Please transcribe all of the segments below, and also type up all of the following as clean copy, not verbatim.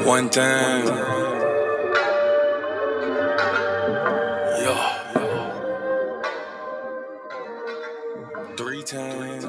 One time, yeah, three times.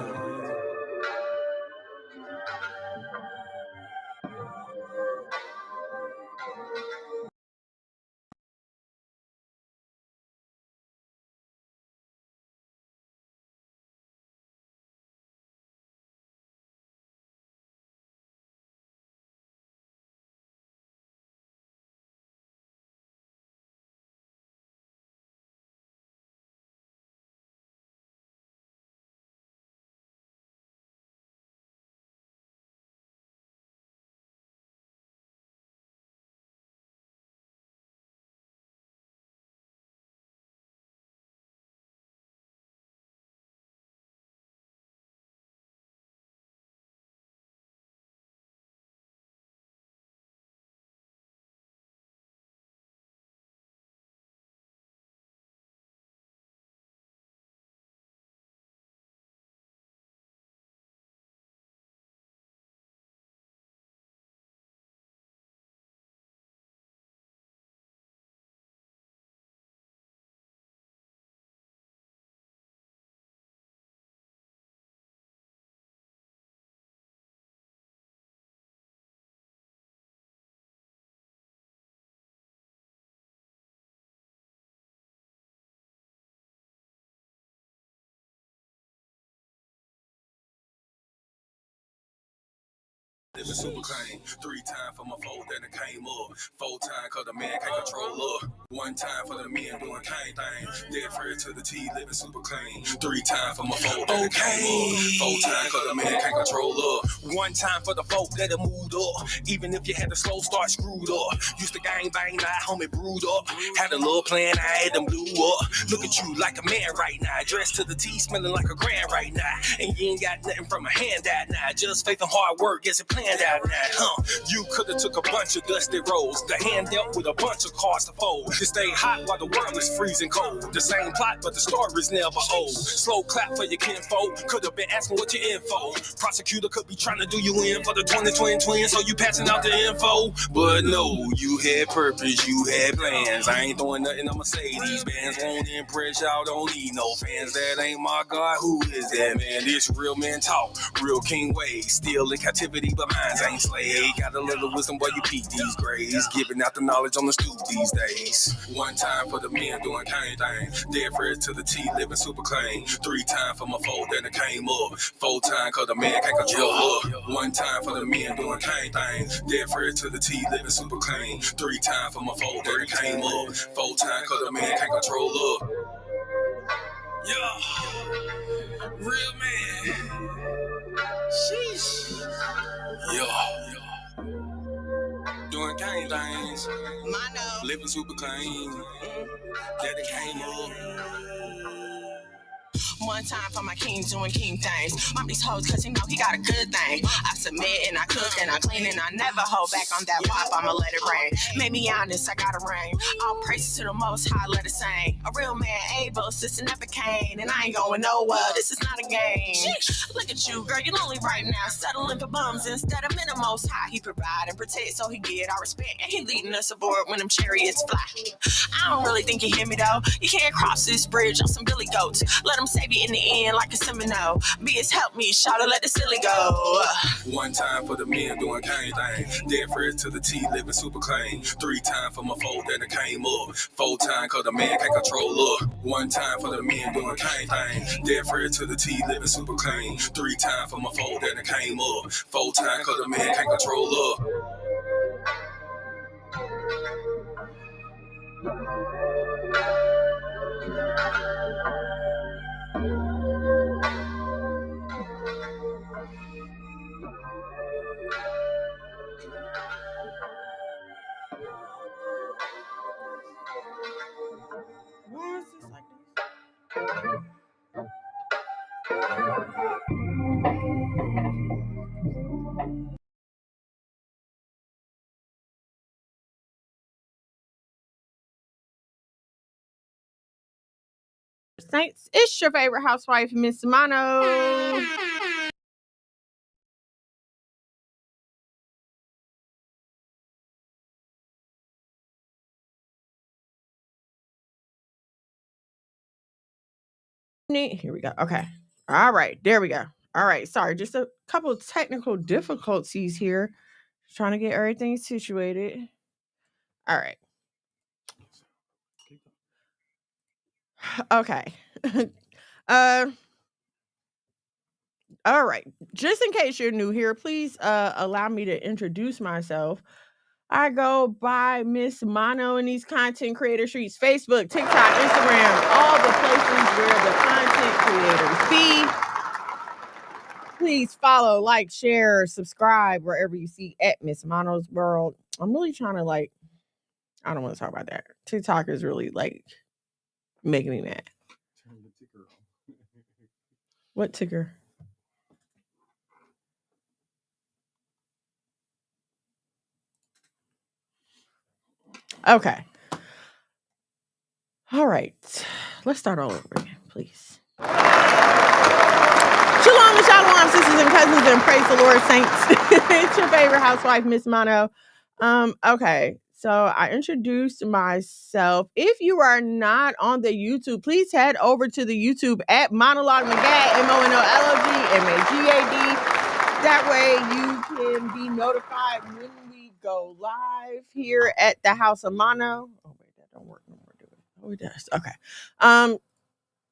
Living super clean. 3 times for my foe that it came up. 4 times cause the man can't control up. 1 time for the men doing cane things. Dead Fred to the T, living super clean. 3 times for my foe that it came up. 4 times cause the man can't control up. 1 time for the folk that it moved up. Even if you had the slow start screwed up. Used to gang bang, now homie brewed up. Had a little plan, I had them blew up. Look at you like a man right now. Dressed to the T, smelling like a grand right now. And you ain't got nothing from a handout now. Just faith and hard work gets it planned out now, You could've took a bunch of dusty rolls. The hand dealt with a bunch of cards to fold. To stay hot while the world is freezing cold. The same plot, but the story's never old. Slow clap for your kinfolk. Could've been asking what your info. Prosecutor could be trying to do you in for the 2020 twins, so you passing out the info. But no, you had purpose, you had plans. I ain't throwing nothing on Mercedes Benz. Won't impress y'all, don't need no fans. That ain't my God, who is that man? This real men talk, real king ways. Still in captivity, but minds ain't slave. Got a little wisdom while you peek these grades. Giving out the knowledge on the stoop these days. 1 time for the men doing cane thing. Dead Fred to the T, living super clean. 3 times for my foe that it came up. 4 times cause the man can't control up. 1 time for the men doing cane thing. Dead Fred to the T, living super clean. 3 times for my foe that it came up. 4 times cause the man can't control up. Yeah, real man. Sheesh. Yeah. Doing cane things. Living super clean. That it came up. 1 time for my king doing king things. Mom these hoes cause he know he got a good thing. I submit and I cook and I clean and I never hold back on that pop. I'ma let it rain. Made me honest, I got a ring. All praises to the most high, let it sing. A real man able, sister never came. And I ain't going nowhere, this is not a game. Look at you, girl, you're lonely right now. Settling for bums instead of men the most high. He provide and protect so he get our respect. And he leading us aboard when them chariots fly. I don't really think you hear me though. You can't cross this bridge on some billy goats. Let them save you in the end like a Seminole. BS help me, shout let the silly go. 1 time for the men doing cane thing. Dead Fred to the T, living super clean. 3 times for my foe that it came up. 4 times cause the man can't control up. 1 time for the men doing cane thing. Dead Fred to the T, living super clean. 3 times for my foe that it came up. 4 times cause the man can't control up. Why is this like this? Saints, it's your favorite housewife, Miss Mono. Here we go. Okay. All right. There we go. All right. Sorry. Just a couple of technical difficulties here. Trying to get everything situated. All right. Okay. uh all right. Just in case you're new here, please allow me to introduce myself. I go by Miss Mono in these content creator streets, Facebook, TikTok, Instagram, all the places where the content creators be. Please follow, like, share, subscribe wherever you see at Miss Mono's World. I'm really trying to I don't want to talk about that. TikTok is really making me mad. Turn the ticker on. What ticker? Okay. All right. Let's start all over again, please. Shalom and shalom, sisters and cousins, and praise the Lord, saints. It's your favorite housewife, Miss Mono. Okay. So I introduced myself. If you are not on the YouTube, please head over to the YouTube at Monologue Magad, MONOLOGMAGAD. That way you can be notified when we go live here at the House of Mono. Oh wait, that don't work no more, do it? Oh, it does. Okay.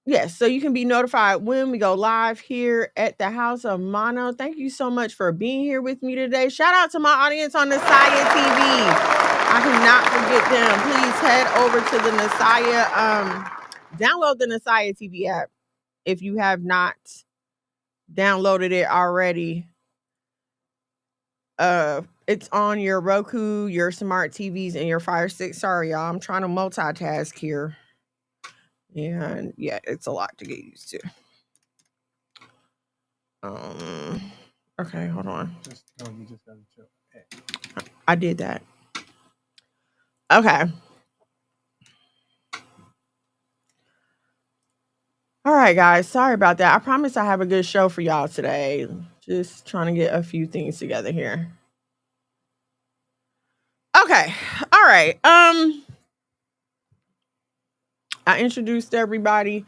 Yes, so you can be notified when we go live here at the House of Mono. Thank you so much for being here with me today. Shout out to my audience on Nasaya TV. I cannot forget them. Please head over to the Nasaya. Download the Nasaya TV app if you have not downloaded it already. It's on your Roku, your smart TVs, and your Fire Stick. Sorry, y'all. I'm trying to multitask here. And yeah, it's a lot to get used to. Okay, hold on. You just gotta chill. Okay. I did that. Okay. All right, guys. Sorry about that. I promise I have a good show for y'all today. Just trying to get a few things together here. Okay. All right. I introduced everybody.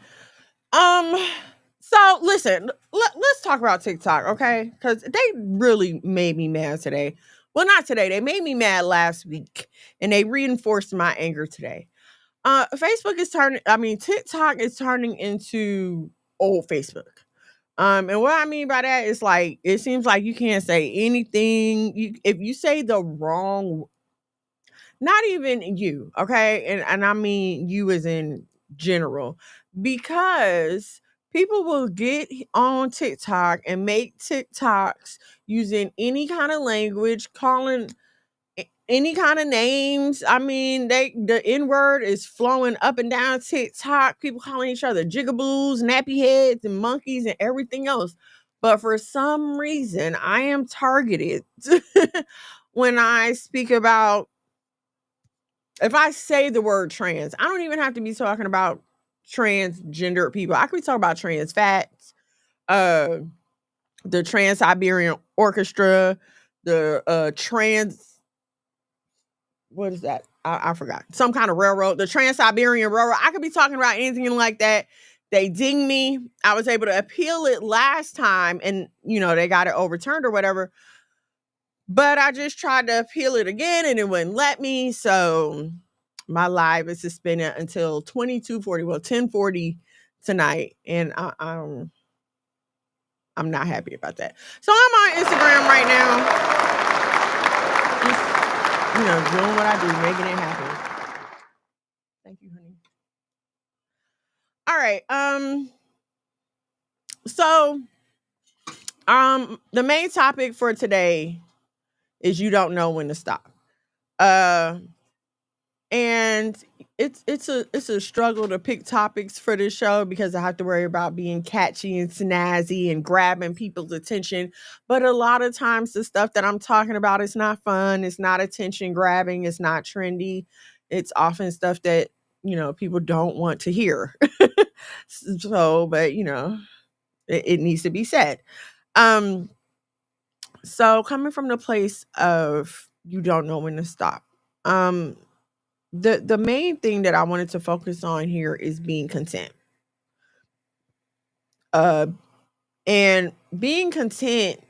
So listen, let's talk about TikTok, okay? Because they really made me mad today. Well, not today. They made me mad last week, and they reinforced my anger today. TikTok is turning into old Facebook. And what I mean by that is it seems like you can't say anything. If you say the wrong, not even you, okay? And I mean you as in general, because people will get on TikTok and make TikToks using any kind of language, calling any kind of names. I mean, the N-word is flowing up and down TikTok. People calling each other jigaboos, nappy heads, and monkeys and everything else. But for some reason, I am targeted when I speak about, if I say the word trans. I don't even have to be talking about transgender people. I could be talking about trans fats, the Trans-Siberian Orchestra, the trans, what is that? I forgot. Some kind of railroad, the Trans-Siberian Railroad. I could be talking about anything like that. They ding me. I was able to appeal it last time and, they got it overturned or whatever. But I just tried to appeal it again and it wouldn't let me. So my live is suspended until 10:40 tonight. And I'm not happy about that. So I'm on Instagram right now. Just, doing what I do, making it happen. Thank you, honey. All right. So the main topic for today is you don't know when to stop. And it's a struggle to pick topics for this show because I have to worry about being catchy and snazzy and grabbing people's attention. But a lot of times the stuff that I'm talking about is not fun, it's not attention grabbing, it's not trendy. It's often stuff that, people don't want to hear. So, but it needs to be said. So coming from the place of you don't know when to stop. The main thing that I wanted to focus on here is being content. Uh, and being content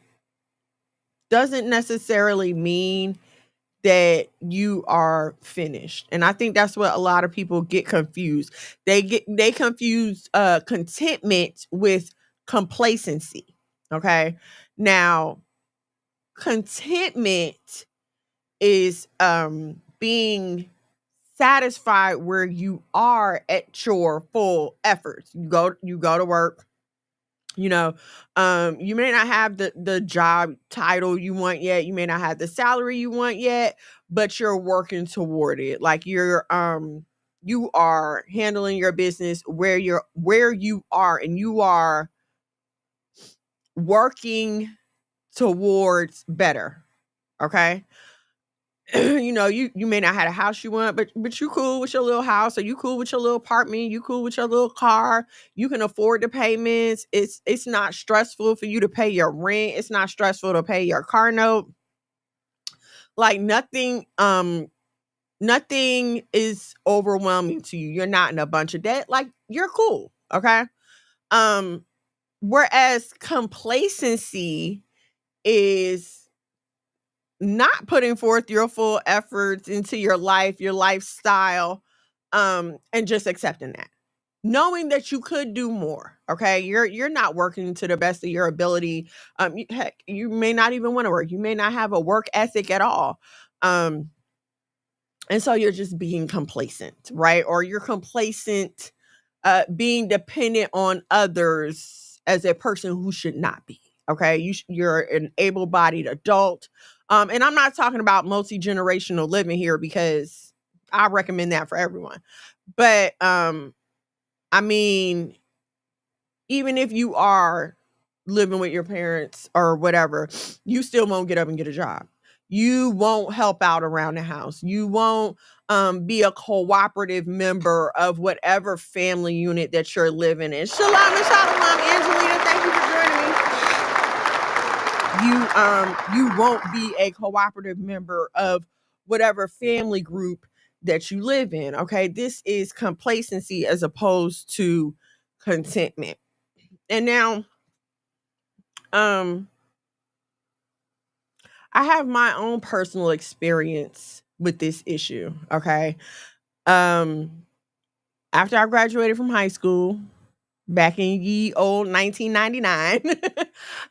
doesn't necessarily mean that you are finished. And I think that's what a lot of people get confused. They confuse contentment with complacency. Okay. Now, contentment is being satisfied where you are at your full efforts. You go to work, you know, you may not have the job title you want yet, you may not have the salary you want yet, but you're working toward it. Like you are handling your business where you are, and you are working towards better. Okay. You may not have a house you want, but you cool with your little house, or you cool with your little apartment, you cool with your little car, you can afford the payments. It's not stressful for you to pay your rent, it's not stressful to pay your car note. Like nothing is overwhelming to you. You're not in a bunch of debt. Like, you're cool. Okay. Um Whereas complacency is not putting forth your full efforts into your life, your lifestyle, and just accepting that. Knowing that you could do more. Okay. You're not working to the best of your ability. Heck, you may not even want to work. You may not have a work ethic at all. Um, and so you're just being complacent, right? Or you're complacent, being dependent on others as a person who should not be. Okay, you're an able-bodied adult, and I'm not talking about multi-generational living here, because I recommend that for everyone. But I mean, even if you are living with your parents or whatever, you still won't get up and get a job. You won't help out around the house. You won't be a cooperative member of whatever family unit that you're living in. Shalom and shalom, Angelina. Thank you for joining me. You won't be a cooperative member of whatever family group that you live in. Okay, this is complacency as opposed to contentment. And now, um, I have my own personal experience with this issue. Okay. Um, After I graduated from high school, back in ye old 1999.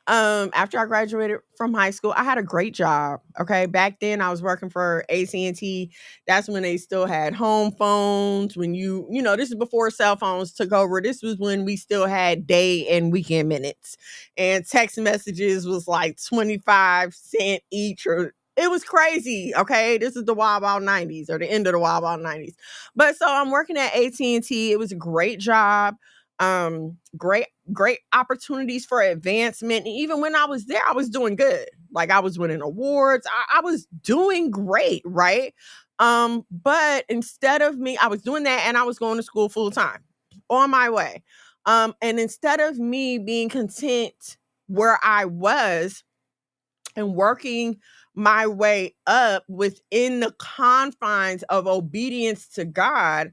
After I graduated from high school, I had a great job. Okay, back then I was working for AZZ. That's when they still had home phones. When this is before cell phones took over. This was when we still had day and weekend minutes, and text messages was like 25 cents each, or it was crazy. Okay, this is the Wild Wild 90s, or the end of the Wild Wild 90s. But so I'm working at AT&T. It was a great job. Great opportunities for advancement. And even when I was there, I was doing good. Like, I was winning awards. I was doing great, right? But instead of me, I was doing that, and I was going to school full time on my way. And instead of me being content where I was and working my way up within the confines of obedience to God,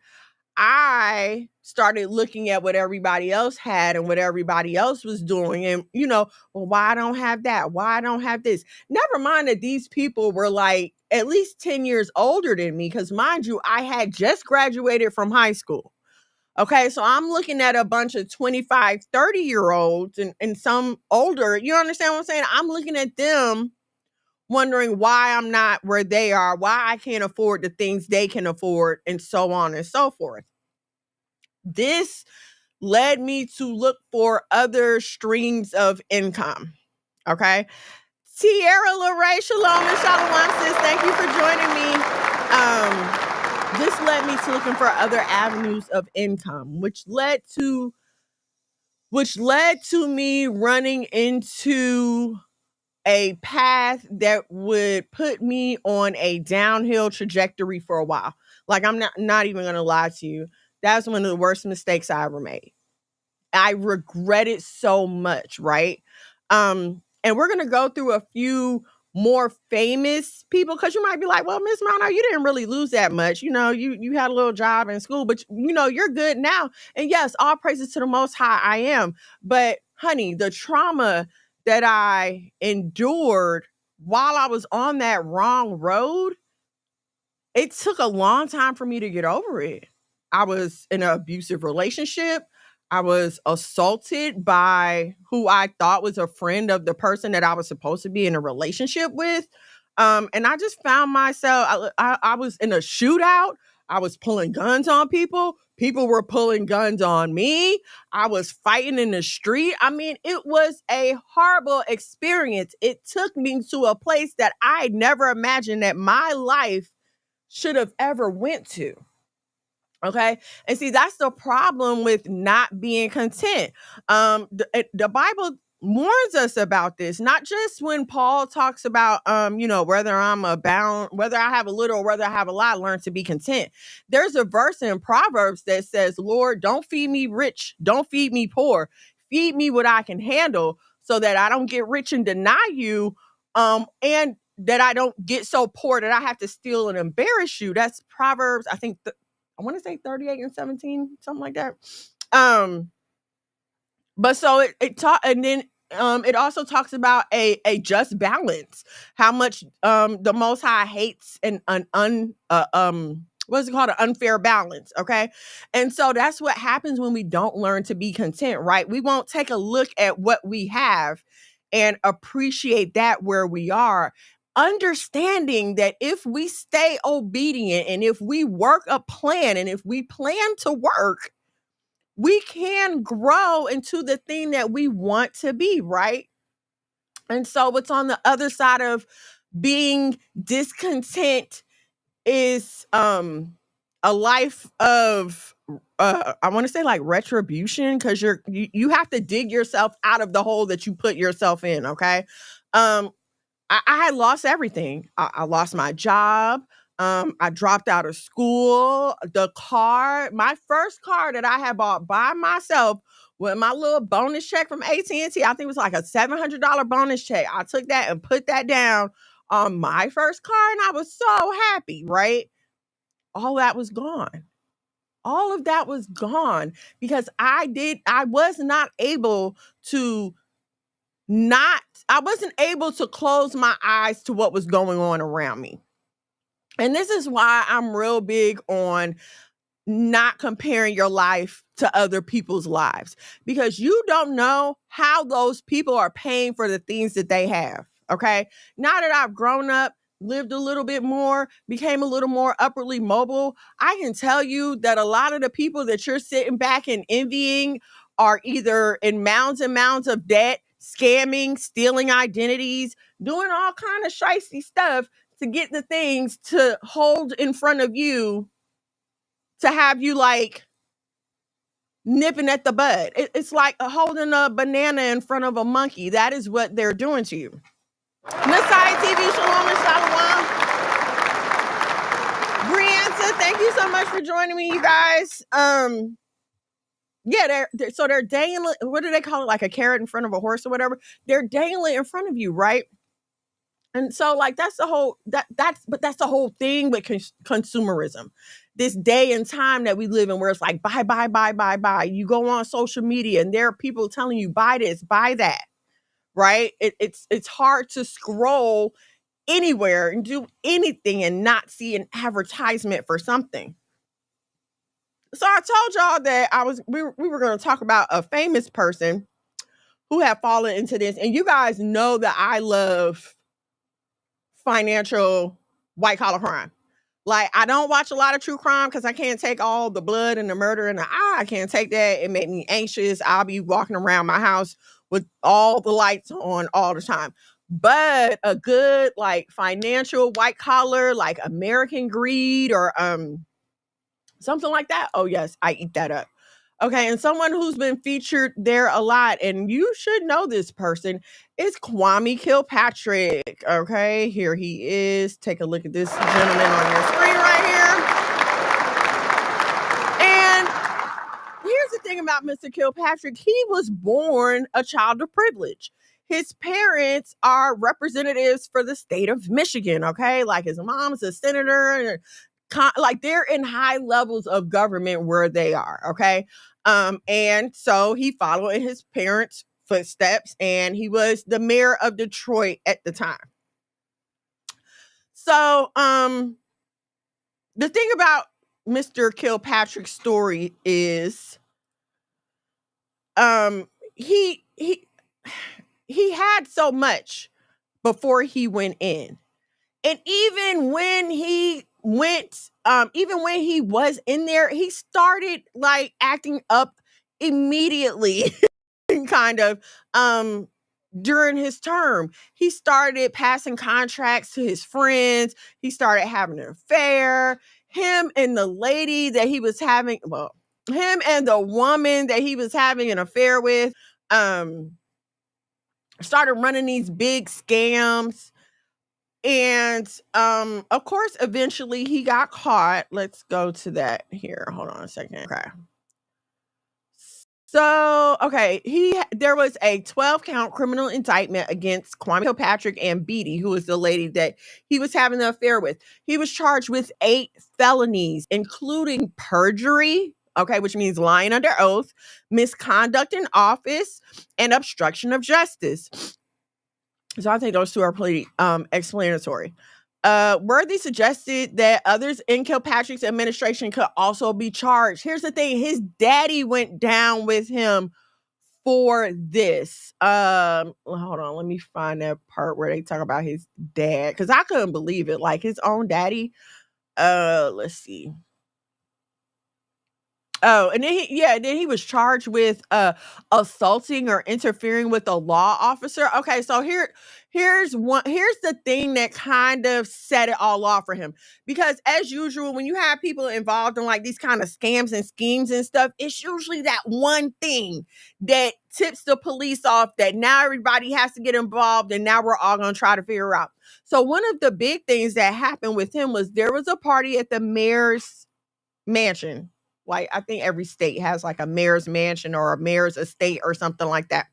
I started looking at what everybody else had and what everybody else was doing. And, well, why I don't have that? Why I don't have this? Never mind that these people were like at least 10 years older than me. Because mind you, I had just graduated from high school. Okay, so I'm looking at a bunch of 25, 30-year-olds and some older. You understand what I'm saying? I'm looking at them wondering why I'm not where they are, why I can't afford the things they can afford, and so on and so forth. This led me to look for other streams of income. Okay. Tierra Lorraine, shalom and shalom, sis. Thank you for joining me. This led me to looking for other avenues of income, which led to me running into a path that would put me on a downhill trajectory for a while. Like, I'm not even going to lie to you. That was one of the worst mistakes I ever made. I regret it so much, right? And we're going to go through a few more famous people, because you might be like, well, Miss Mano, you didn't really lose that much. You had a little job in school, but you're good now. And yes, all praises to the Most High, I am. But honey, the trauma that I endured while I was on that wrong road, it took a long time for me to get over it. I was in an abusive relationship. I was assaulted by who I thought was a friend of the person that I was supposed to be in a relationship with. And I just found myself, I was in a shootout. I was pulling guns on people. People were pulling guns on me. I was fighting in the street. I mean, it was a horrible experience. It took me to a place that I never imagined that my life should have ever went to. Okay. And see, that's the problem with not being content. The Bible warns us about this, not just when Paul talks about, whether I'm abound, whether I have a little or whether I have a lot, learn to be content. There's a verse in Proverbs that says, Lord, don't feed me rich. Don't feed me poor. Feed me what I can handle so that I don't get rich and deny you. And that I don't get so poor that I have to steal and embarrass you. That's Proverbs, I think, I want to say 38 and 17, something like that. But so it taught, and then it also talks about a just balance, how much the Most High hates an what's it called, an unfair balance. Okay. And so that's what happens when we don't learn to be content, right? We won't take a look at what we have and appreciate that where we are, understanding that if we stay obedient and if we work a plan and if we plan to work, we can grow into the thing that we want to be, right? And so what's on the other side of being discontent is a life of I want to say like retribution, because you have to dig yourself out of the hole that you put yourself in. Okay. I had lost everything. I lost my job. I dropped out of school. My first car that I had bought by myself with my little bonus check from AT&T, I think it was like a $700 bonus check. I took that and put that down on my first car, and I was so happy, right? All that was gone. All of that was gone because I was not able to I wasn't able to close my eyes to what was going on around me. And this is why I'm real big on not comparing your life to other people's lives, because you don't know how those people are paying for the things that they have. Okay. Now that I've grown up, lived a little bit more, became a little more upwardly mobile, I can tell you that a lot of the people that you're sitting back and envying are either in mounds and mounds of debt, scamming, stealing identities, doing all kind of shicey stuff to get the things to hold in front of you, to have you like nipping at the bud. It's like holding a banana in front of a monkey. That is what they're doing to you. Messiah TV, shalom and shalom. Brianza, thank you so much for joining me, you guys. Yeah, they're dangling. What do they call it? Like a carrot in front of a horse or whatever. They're dangling in front of you, right? And so, like, that's the whole that's the whole thing with consumerism. This day and time that we live in, where it's like buy, buy, buy, buy, buy. You go on social media, and there are people telling you buy this, buy that. Right? It's hard to scroll anywhere and do anything and not see an advertisement for something. So I told y'all that we were going to talk about a famous person who had fallen into this, and you guys know that I love financial white collar crime. Like, I don't watch a lot of true crime because I can't take all the blood and the murder and I can't take that. It made me anxious. I'll be walking around my house with all the lights on all the time. But a good like financial white collar, like American Greed or something like that. Oh yes, I eat that up. Okay, and someone who's been featured there a lot, and you should know this person, is Kwame Kilpatrick. Okay, here he is. Take a look at this gentleman on your screen right here. And here's the thing about Mr. Kilpatrick. He was born a child of privilege. his parents are representatives for the state of Michigan, okay? Like his mom's a senator, and like they're in high levels of government where they are, okay? And so he followed in his parents' footsteps, and he was the mayor of Detroit at the time. So, the thing about Mr. Kilpatrick's story is, he had so much before he went in. And even when he went, even when he was in there, he started like acting up immediately, kind of, during his term. He started passing contracts to his friends. He started having an affair. Him and the lady that he was having, well, him and the woman that he was having an affair with, started running these big scams. And of course, eventually he got caught. Let's go to that here. Hold on a second. Okay. So, okay, there was a 12-count criminal indictment against Kwame Kilpatrick and Beatty, who was the lady that he was having the affair with. He was charged with 8 felonies, including perjury, okay, which means lying under oath, misconduct in office, and obstruction of justice. So I think those 2 are pretty explanatory. Worthy suggested that others in Kilpatrick's administration could also be charged. Here's the thing. His daddy went down with him for this. Hold on. Let me find that part where they talk about his dad, because I couldn't believe it. Like his own daddy. Let's see. Oh, and then he was charged with assaulting or interfering with a law officer. Okay, so here's the thing that kind of set it all off for him. Because as usual, when you have people involved in like these kind of scams and schemes and stuff, it's usually that one thing that tips the police off that now everybody has to get involved, and now we're all gonna try to figure out. So one of the big things that happened with him was there was a party at the mayor's mansion. Like, I think every state has like a mayor's mansion or a mayor's estate or something like that.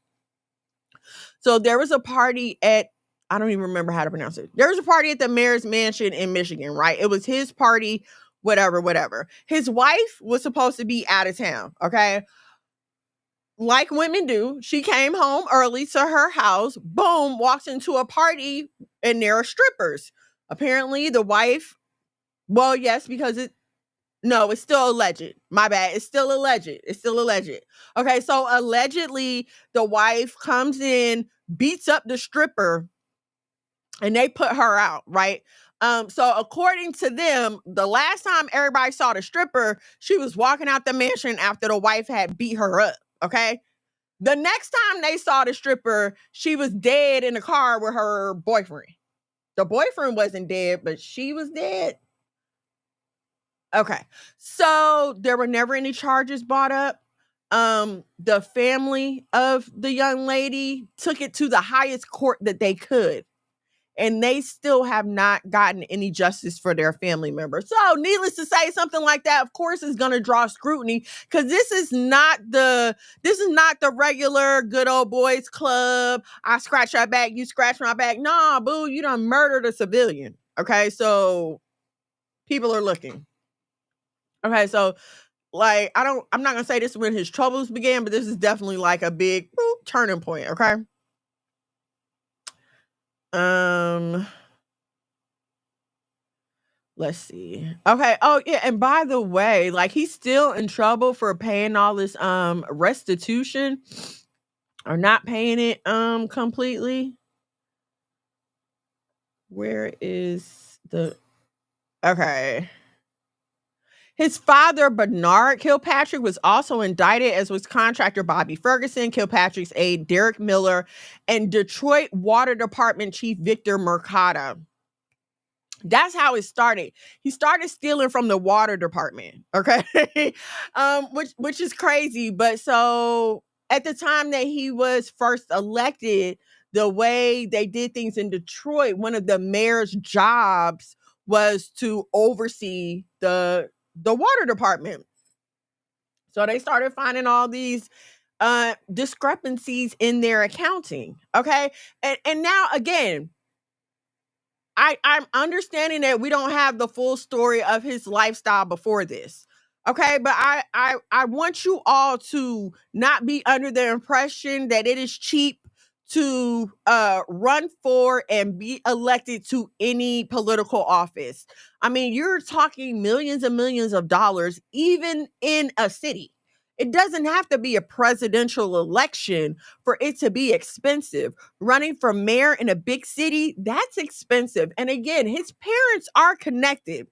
So there was a party at, I don't even remember how to pronounce it. There was a party at the mayor's mansion in Michigan, right? It was his party, whatever. His wife was supposed to be out of town, okay? Like women do, she came home early to her house, boom, walks into a party, and there are strippers. Apparently the wife, well, yes, because no, it's still alleged. My bad. It's still alleged. Okay, so allegedly the wife comes in, beats up the stripper, and they put her out, right? So according to them, the last time everybody saw the stripper, she was walking out the mansion after the wife had beat her up, okay? The next time they saw the stripper, she was dead in the car with her boyfriend. The boyfriend wasn't dead, but she was dead. Okay. So there were never any charges brought up. The family of the young lady took it to the highest court that they could, and they still have not gotten any justice for their family member. So needless to say, something like that, of course, is going to draw scrutiny, because this is not the regular good old boys club. I scratch your back, you scratch my back. Nah, boo, you done murdered a civilian. Okay. So people are looking. Okay, so like I'm not gonna say this is when his troubles began, but this is definitely like a big turning point. Okay. Let's see. Okay. Oh yeah, and by the way, like he's still in trouble for paying all this restitution, or not paying it completely. Where is the okay? His father, Bernard Kilpatrick, was also indicted, as was contractor Bobby Ferguson, Kilpatrick's aide Derek Miller, and Detroit Water Department Chief Victor Mercado. That's how it started. He started stealing from the water department, okay? Which is crazy. But so at the time that he was first elected, the way they did things in Detroit, one of the mayor's jobs was to oversee the water department. So they started finding all these discrepancies in their accounting. Okay. And now again, I'm understanding that we don't have the full story of his lifestyle before this. Okay, but I want you all to not be under the impression that it is cheap to run for and be elected to any political office. I mean, you're talking millions and millions of dollars even in a city. It doesn't have to be a presidential election for it to be expensive. Running for mayor in a big city, that's expensive. And again, his parents are connected.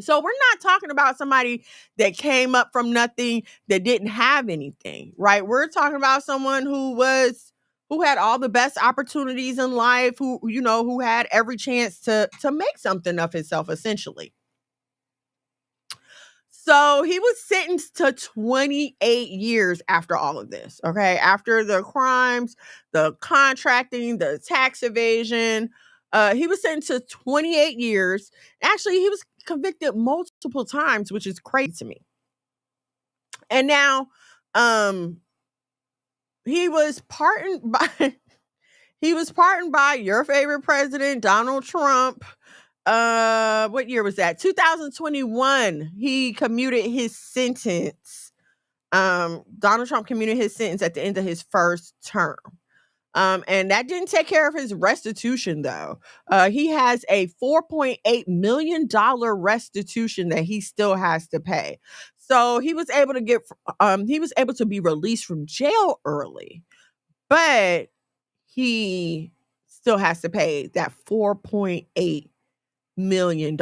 So we're not talking about somebody that came up from nothing, that didn't have anything, right? We're talking about someone who had all the best opportunities in life, who had every chance to make something of himself, essentially. So he was sentenced to 28 years after all of this, okay? After the crimes, the contracting, the tax evasion, he was sentenced to 28 years. Actually, he was convicted multiple times, which is crazy to me. And now, he was pardoned by your favorite president, Donald Trump. What year was that? 2021. He commuted his sentence. Donald Trump commuted his sentence at the end of his first term. And that didn't take care of his restitution, though. He has a $4.8 million restitution that he still has to pay. So he was able to be released from jail early, but he still has to pay that $4.8 million.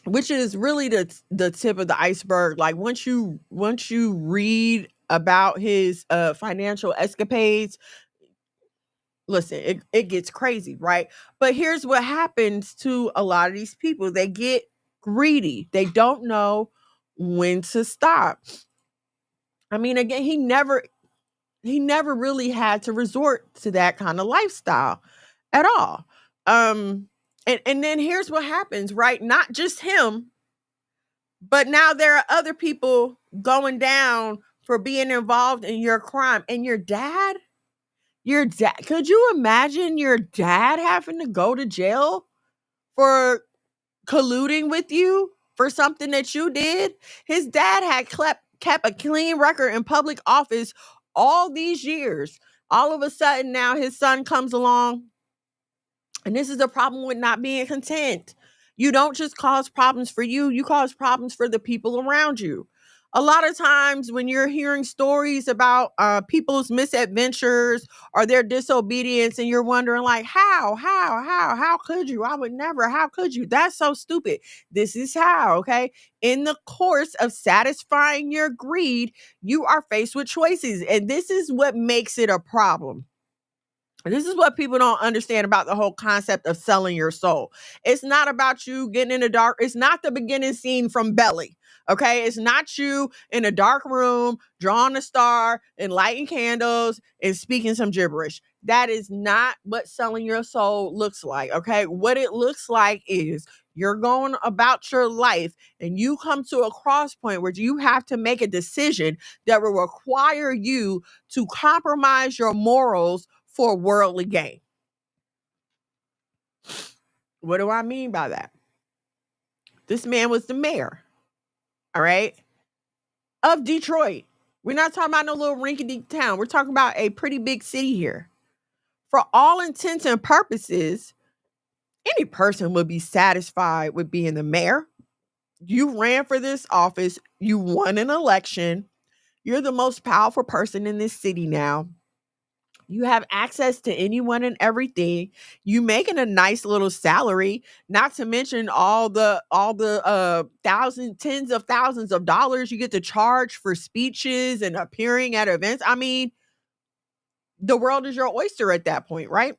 Which is really the tip of the iceberg. Like once you read about his financial escapades, listen, it gets crazy, right? But here's what happens to a lot of these people. They get greedy. They don't know when to stop. I mean, again, he never really had to resort to that kind of lifestyle at all. And then here's what happens, right? Not just him, but now there are other people going down for being involved in your crime. And your dad, could you imagine your dad having to go to jail for colluding with you for something that you did? His dad had kept a clean record in public office all these years. All of a sudden now his son comes along. And this is the problem with not being content. You don't just cause problems for you, you cause problems for the people around you. A lot of times when you're hearing stories about people's misadventures or their disobedience, and you're wondering like, how could you? I would never, how could you? That's so stupid. This is how, okay? In the course of satisfying your greed, you are faced with choices. And this is what makes it a problem. This is what people don't understand about the whole concept of selling your soul. It's not about you getting in the dark. It's not the beginning scene from Belly. Okay. It's not you in a dark room, drawing a star and lighting candles and speaking some gibberish. That is not what selling your soul looks like. Okay. What it looks like is you're going about your life and you come to a cross point where you have to make a decision that will require you to compromise your morals for worldly gain. What do I mean by that? This man was the mayor, all right, of Detroit. We're not talking about no little rinky-dink town. We're talking about a pretty big city here. For all intents and purposes, any person would be satisfied with being the mayor. You ran for this office. You won an election. You're the most powerful person in this city now. You have access to anyone and everything. You making a nice little salary, not to mention all the tens of thousands of dollars you get to charge for speeches and appearing at events. I mean, the world is your oyster at that point, right?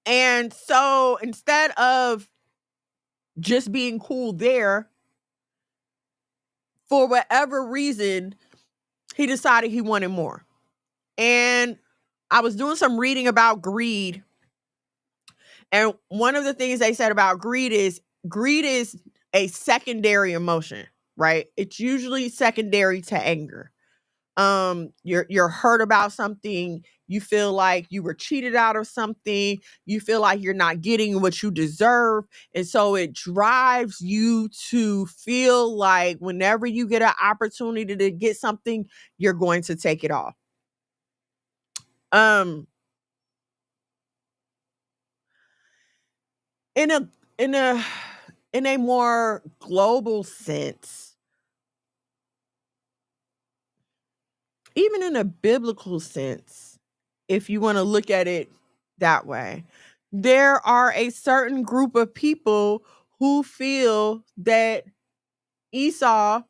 And so instead of just being cool there, for whatever reason, he decided he wanted more. And I was doing some reading about greed. And one of the things they said about greed is a secondary emotion. right? It's usually secondary to anger. You're hurt about something, you feel like you were cheated out of something, you feel like you're not getting what you deserve, and so it drives you to feel like whenever you get an opportunity to get something, you're going to take it all. Um in a in a in a more global sense, even in a biblical sense, if you want to look at it that way, there are a certain group of people who feel that Esau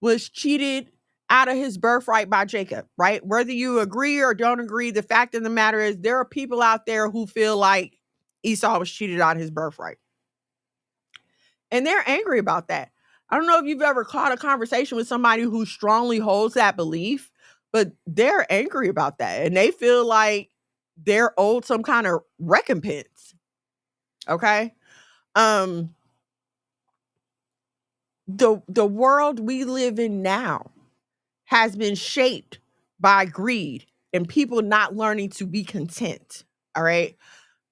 was cheated out of his birthright by Jacob, right? Whether you agree or don't agree, the fact of the matter is there are people out there who feel like Esau was cheated out of his birthright. And they're angry about that. I don't know if you've ever caught a conversation with somebody who strongly holds that belief, but they're angry about that. And they feel like they're owed some kind of recompense. Okay. Um, the world we live in now has been shaped by greed and people not learning to be content. All right.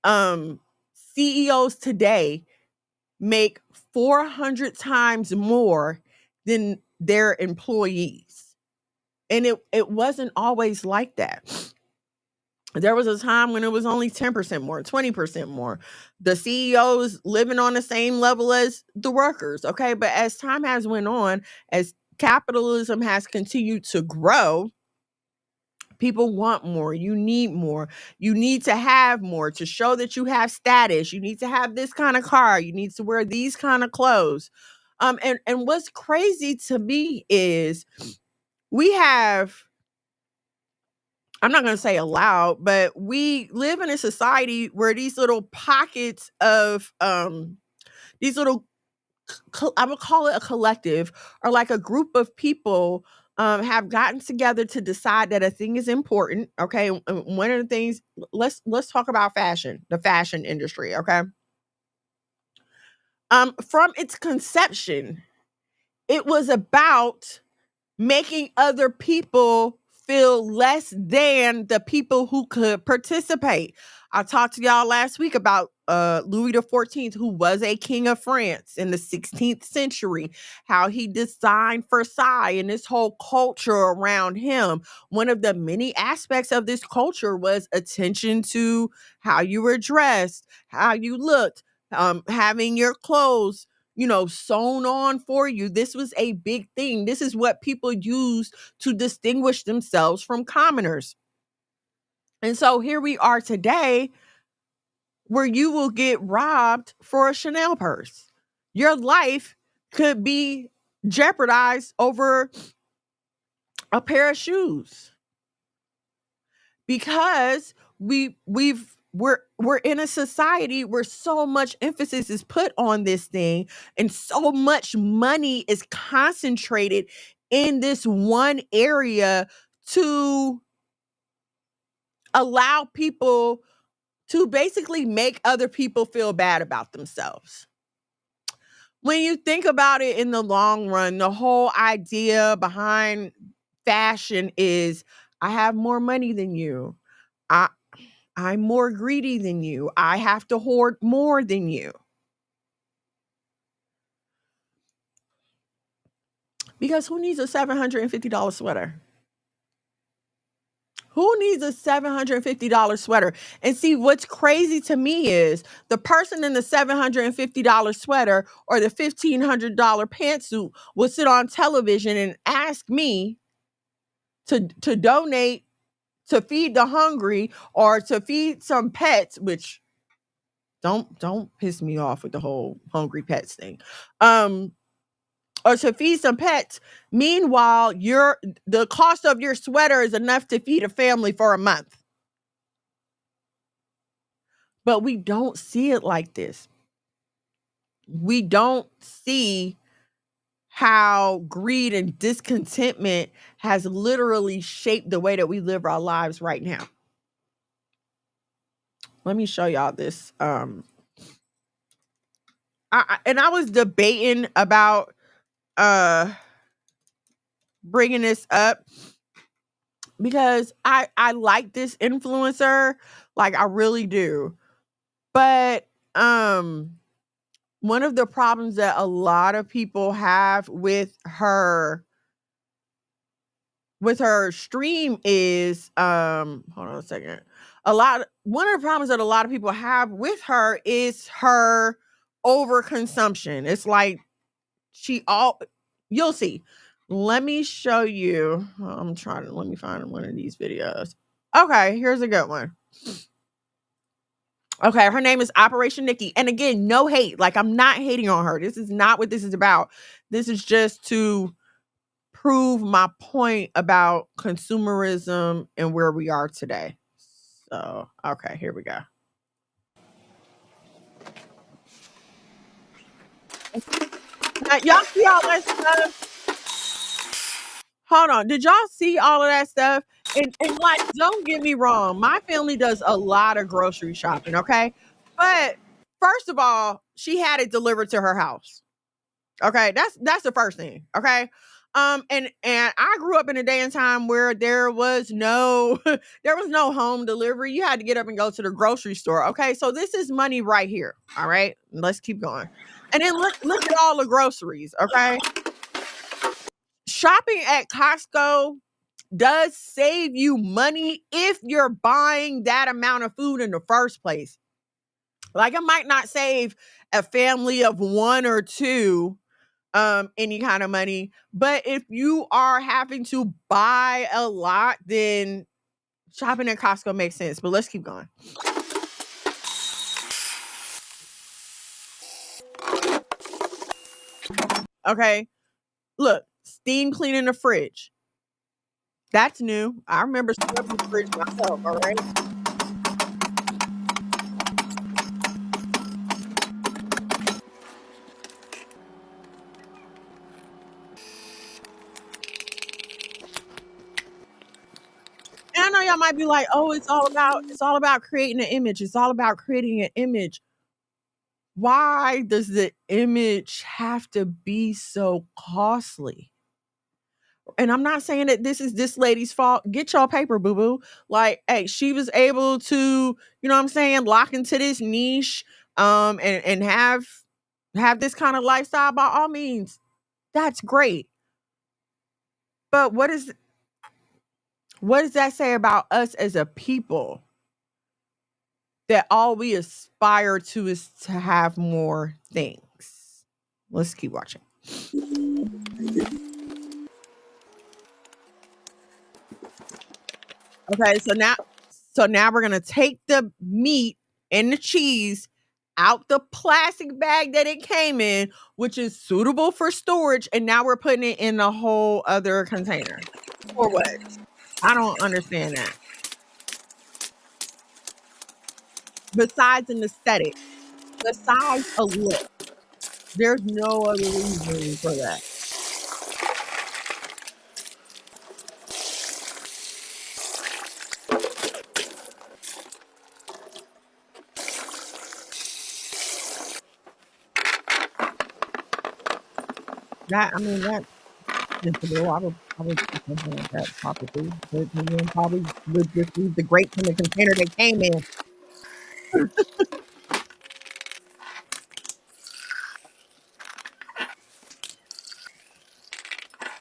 Um, CEOs today make 400 times more than their employees. And it wasn't always like that. There was a time when it was only 10% more, 20% more. The CEOs living on the same level as the workers, okay? But as time has went on, as capitalism has continued to grow, people want more. You need more. You need to have more to show that you have status. You need to have this kind of car. You need to wear these kind of clothes. And what's crazy to me is we have, I'm not going to say allowed, but we live in a society where these little pockets of these little I would call it a collective or like a group of people have gotten together to decide that a thing is important. Okay, one of the things, let's talk about fashion, the fashion industry. Okay, from its conception, it was about making other people feel less than the people who could participate. I talked to y'all last week about Louis XIV, who was a king of France in the 16th century, how he designed Versailles and this whole culture around him. One of the many aspects of this culture was attention to how you were dressed, how you looked, having your clothes sewn on for you. This was a big thing. This is what people used to distinguish themselves from commoners. And so here we are today where you will get robbed for a Chanel purse. Your life could be jeopardized over a pair of shoes because we're in a society where so much emphasis is put on this thing and so much money is concentrated in this one area to allow people to basically make other people feel bad about themselves. When you think about it in the long run, the whole idea behind fashion is I have more money than you. I'm more greedy than you. I have to hoard more than you. Because who needs a $750 sweater? Who needs a $750 sweater? And see, what's crazy to me is the person in the $750 sweater or the $1,500 pantsuit will sit on television and ask me to donate to feed the hungry or to feed some pets, which don't piss me off with the whole hungry pets thing. Or to feed some pets. Meanwhile, the cost of your sweater is enough to feed a family for a month. But we don't see it like this. We don't see how greed and discontentment has literally shaped the way that we live our lives right now. Let me show y'all this. I was debating about uh bringing this up because I like this influencer, like I really do. But one of the problems that a lot of people have with her stream is hold on a second. One of the problems that a lot of people have with her is her overconsumption. It's like she all you'll see. Let me show you. Let me find one of these videos. Okay, here's a good one. Okay, her name is Operation Nikki. And again, no hate. Like, I'm not hating on her. This is not what this is about. This is just to prove my point about consumerism and where we are today. So, okay, here we go. Now, y'all see all that stuff? Hold on. Did y'all see all of that stuff? And like, don't get me wrong. My family does a lot of grocery shopping, okay? But first of all, she had it delivered to her house. Okay, that's the first thing. Okay. And I grew up in a day and time where there was no there was no home delivery. You had to get up and go to the grocery store. Okay, so this is money right here. All right, let's keep going. And then look at all the groceries. Okay, shopping at Costco does save you money if you're buying that amount of food in the first place. Like, it might not save a family of one or two any kind of money, but if you are having to buy a lot, then shopping at Costco makes sense. But let's keep going. Okay, look, steam cleaning the fridge. That's new. I remember scrubbing the fridge myself. All right. And I know y'all might be like, "Oh, it's all about creating an image. It's all about creating an image." Why does the image have to be so costly? And I'm not saying that this is this lady's fault. Get your paper, boo boo. Like, hey, she was able to, you know what I'm saying, lock into this niche, and have this kind of lifestyle. By all means, that's great. But what does that say about us as a people? That all we aspire to is to have more things. Let's keep watching. Okay, so now we're gonna take the meat and the cheese out the plastic bag that it came in, which is suitable for storage, and now we're putting it in a whole other container. For what? I don't understand that. Besides an aesthetic, besides a look, there's no other reason for that. That sensible. I would consider that possibly, but then probably would just leave the grapes in the container they came in.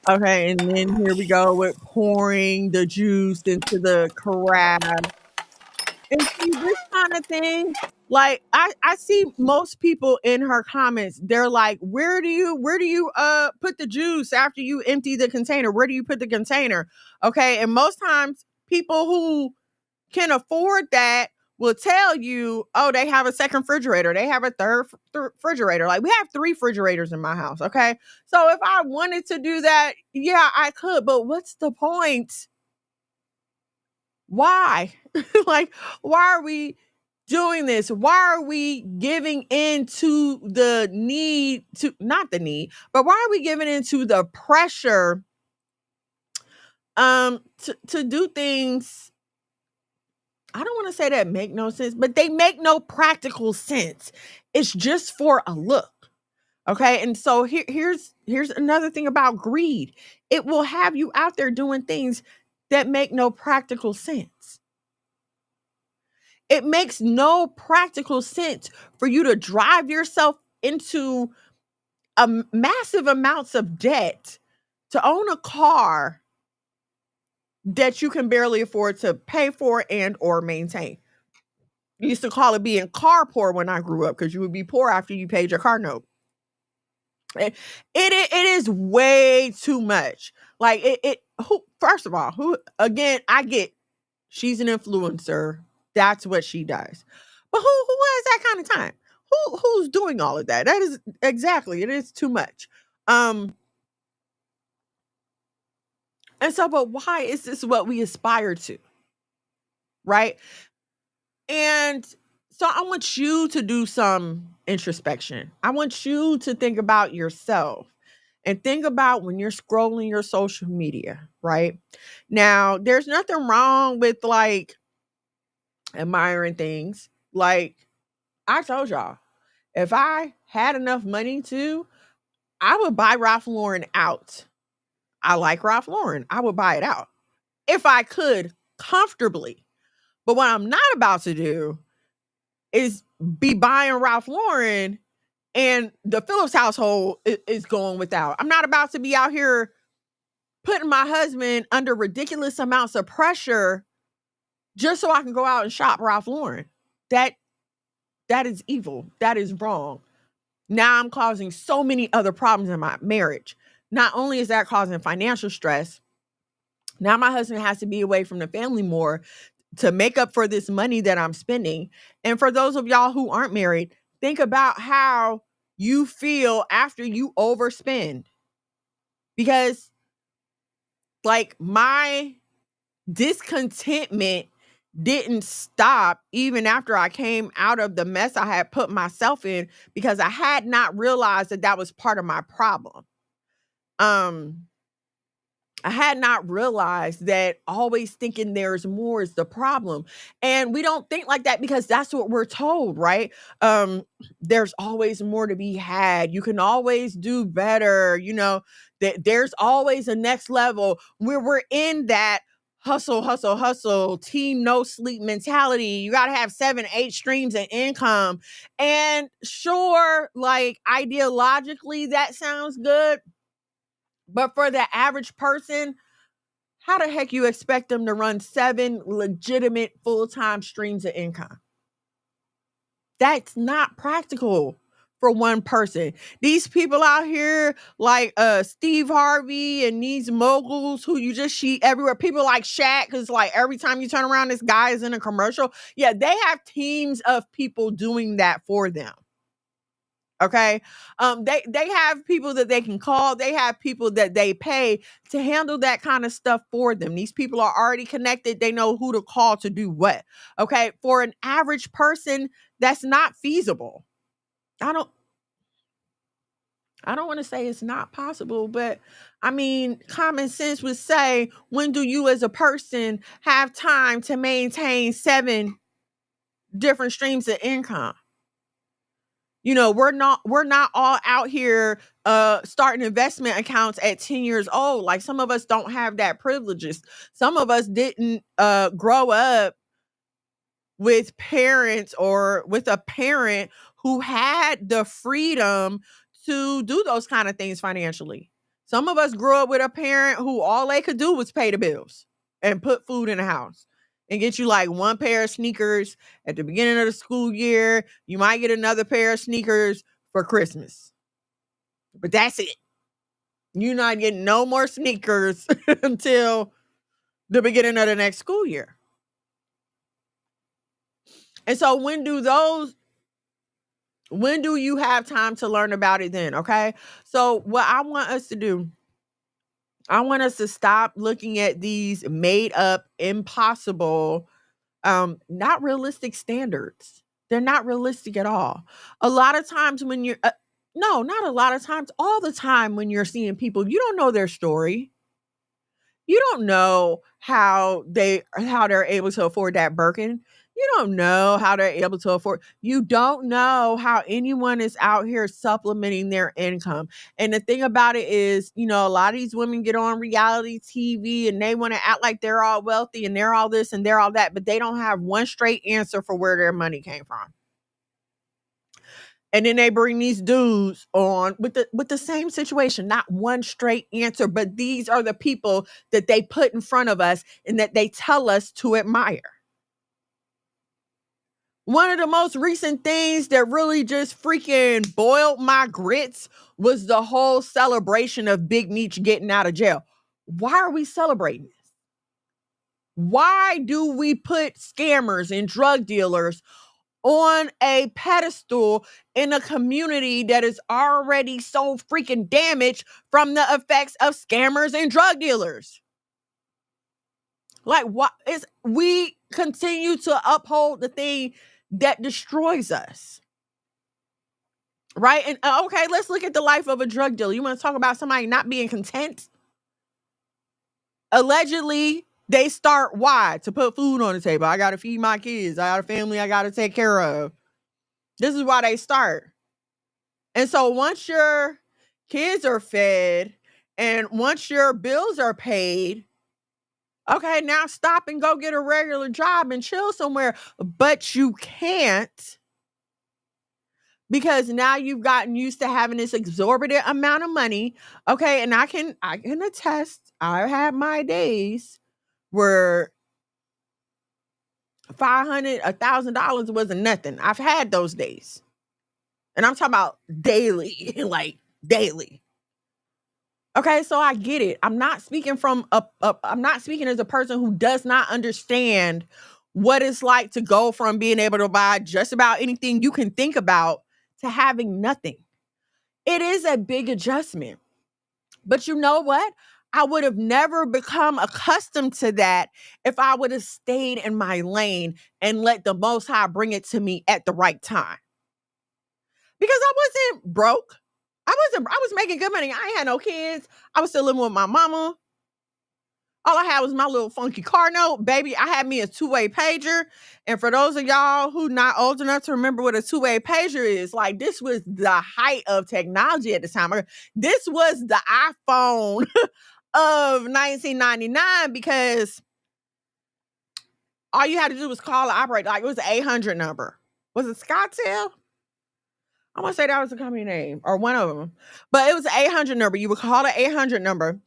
Okay, and then here we go with pouring the juice into the crab. And see, this kind of thing, like I see most people in her comments, they're like, where do you put the juice after you empty the container? Where do you put the container? Okay, and most times people who can afford that will tell you, oh, they have a second refrigerator. They have a third refrigerator. Like, we have 3 refrigerators in my house. Okay. So if I wanted to do that, yeah, I could. But what's the point? Why? Like, why are we doing this? Why are we giving into the need to, not the need, but why are we giving into the pressure to do things? I don't want to say that make no sense, but they make no practical sense. It's just for a look. Okay. And so here's another thing about greed. It will have you out there doing things that make no practical sense. It makes no practical sense for you to drive yourself into massive amounts of debt to own a car that you can barely afford to pay for and or maintain. You used to call it being car poor when I grew up because you would be poor after you paid your car note. It is way too much. Like who, first of all, who, again, I get she's an influencer. That's what she does. But who has that kind of time? Who's doing all of that? That is exactly, it is too much. And so, but why is this what we aspire to? Right? And so I want you to do some introspection. I want you to think about yourself and think about when you're scrolling your social media, right? Now, there's nothing wrong with like admiring things. Like I told y'all, if I had enough money to, I would buy Ralph Lauren out. I like Ralph Lauren. I would buy it out if I could comfortably. But what I'm not about to do is be buying Ralph Lauren and the Phillips household is going without. I'm not about to be out here putting my husband under ridiculous amounts of pressure just so I can go out and shop Ralph Lauren. That is evil. That is wrong. Now I'm causing so many other problems in my marriage. Not only is that causing financial stress, now my husband has to be away from the family more to make up for this money that I'm spending. And for those of y'all who aren't married, think about how you feel after you overspend. Because like my discontentment didn't stop even after I came out of the mess I had put myself in, because I had not realized that that was part of my problem. I had not realized that always thinking there's more is the problem. And we don't think like that because that's what we're told, right? There's always more to be had. You can always do better. You know, there's always a next level where we're in that hustle, team no sleep mentality. You got to have 7-8 streams of income. And sure, like ideologically, that sounds good. But for the average person, how the heck you expect them to run 7 legitimate full-time streams of income? That's not practical for one person. These people out here like Steve Harvey and these moguls who you just see everywhere. People like Shaq, because like every time you turn around, this guy is in a commercial. Yeah, they have teams of people doing that for them. Okay. They have people that they can call. They have people that they pay to handle that kind of stuff for them. These people are already connected. They know who to call to do what. Okay. For an average person, that's not feasible. I don't want to say it's not possible, but I mean, common sense would say, when do you as a person have time to maintain 7 different streams of income? You know, we're not all out here starting investment accounts at 10 years old. Like some of us don't have that privileges. Some of us didn't grow up with parents or with a parent who had the freedom to do those kind of things financially. Some of us grew up with a parent who all they could do was pay the bills and put food in the house and get you like 1 pair of sneakers at the beginning of the school year. You might get another pair of sneakers for Christmas, but that's it. You're not getting no more sneakers until the beginning of the next school year. And so when do you have time to learn about it then? Okay. So what I want us to do, I want us to stop looking at these made up, impossible, not realistic standards. They're not realistic at all. A lot of times when you're, no, not a lot of times, all the time when you're seeing people, you don't know their story. You don't know how they're able to afford that Birkin. You don't know how they're able to afford. You don't know how anyone is out here supplementing their income. And the thing about it is, a lot of these women get on reality TV and they want to act like they're all wealthy and they're all this and they're all that, but they don't have one straight answer for where their money came from. And then they bring these dudes on with the same situation, not one straight answer, but these are the people that they put in front of us and that they tell us to admire. One of the most recent things that really just freaking boiled my grits was the whole celebration of Big Meech getting out of jail. Why are we celebrating this? Why do we put scammers and drug dealers on a pedestal in a community that is already so freaking damaged from the effects of scammers and drug dealers? Like, what is we continue to uphold the thing that destroys us, right? And okay, let's look at the life of a drug dealer. You want to talk about somebody not being content? Allegedly, they start why? To put food on the table. I got to feed my kids. I got a family I got to take care of. This is why they start. And so once your kids are fed and once your bills are paid, okay, now stop and go get a regular job and chill somewhere. But you can't, because now you've gotten used to having this exorbitant amount of money. Okay, and I can attest, I had my days where $500, $1,000 wasn't nothing. I've had those days. And I'm talking about daily, like daily. Okay, so I get it. I'm not speaking from I'm not speaking as a person who does not understand what it's like to go from being able to buy just about anything you can think about to having nothing. It is a big adjustment. But you know what? I would have never become accustomed to that if I would have stayed in my lane and let the Most High bring it to me at the right time. Because I wasn't broke. I was making good money. I ain't had no kids. I was still living with my mama. All I had was my little funky car note. Baby, I had me a two-way pager. And for those of y'all who not old enough to remember what a two-way pager is, like, this was the height of technology at the time. This was the iPhone of 1999, because all you had to do was call the operator. Like, it was an 800 number. Was it Scottail? I want to say that was the company name, or one of them. But it was an 800 number. You would call the 800 number.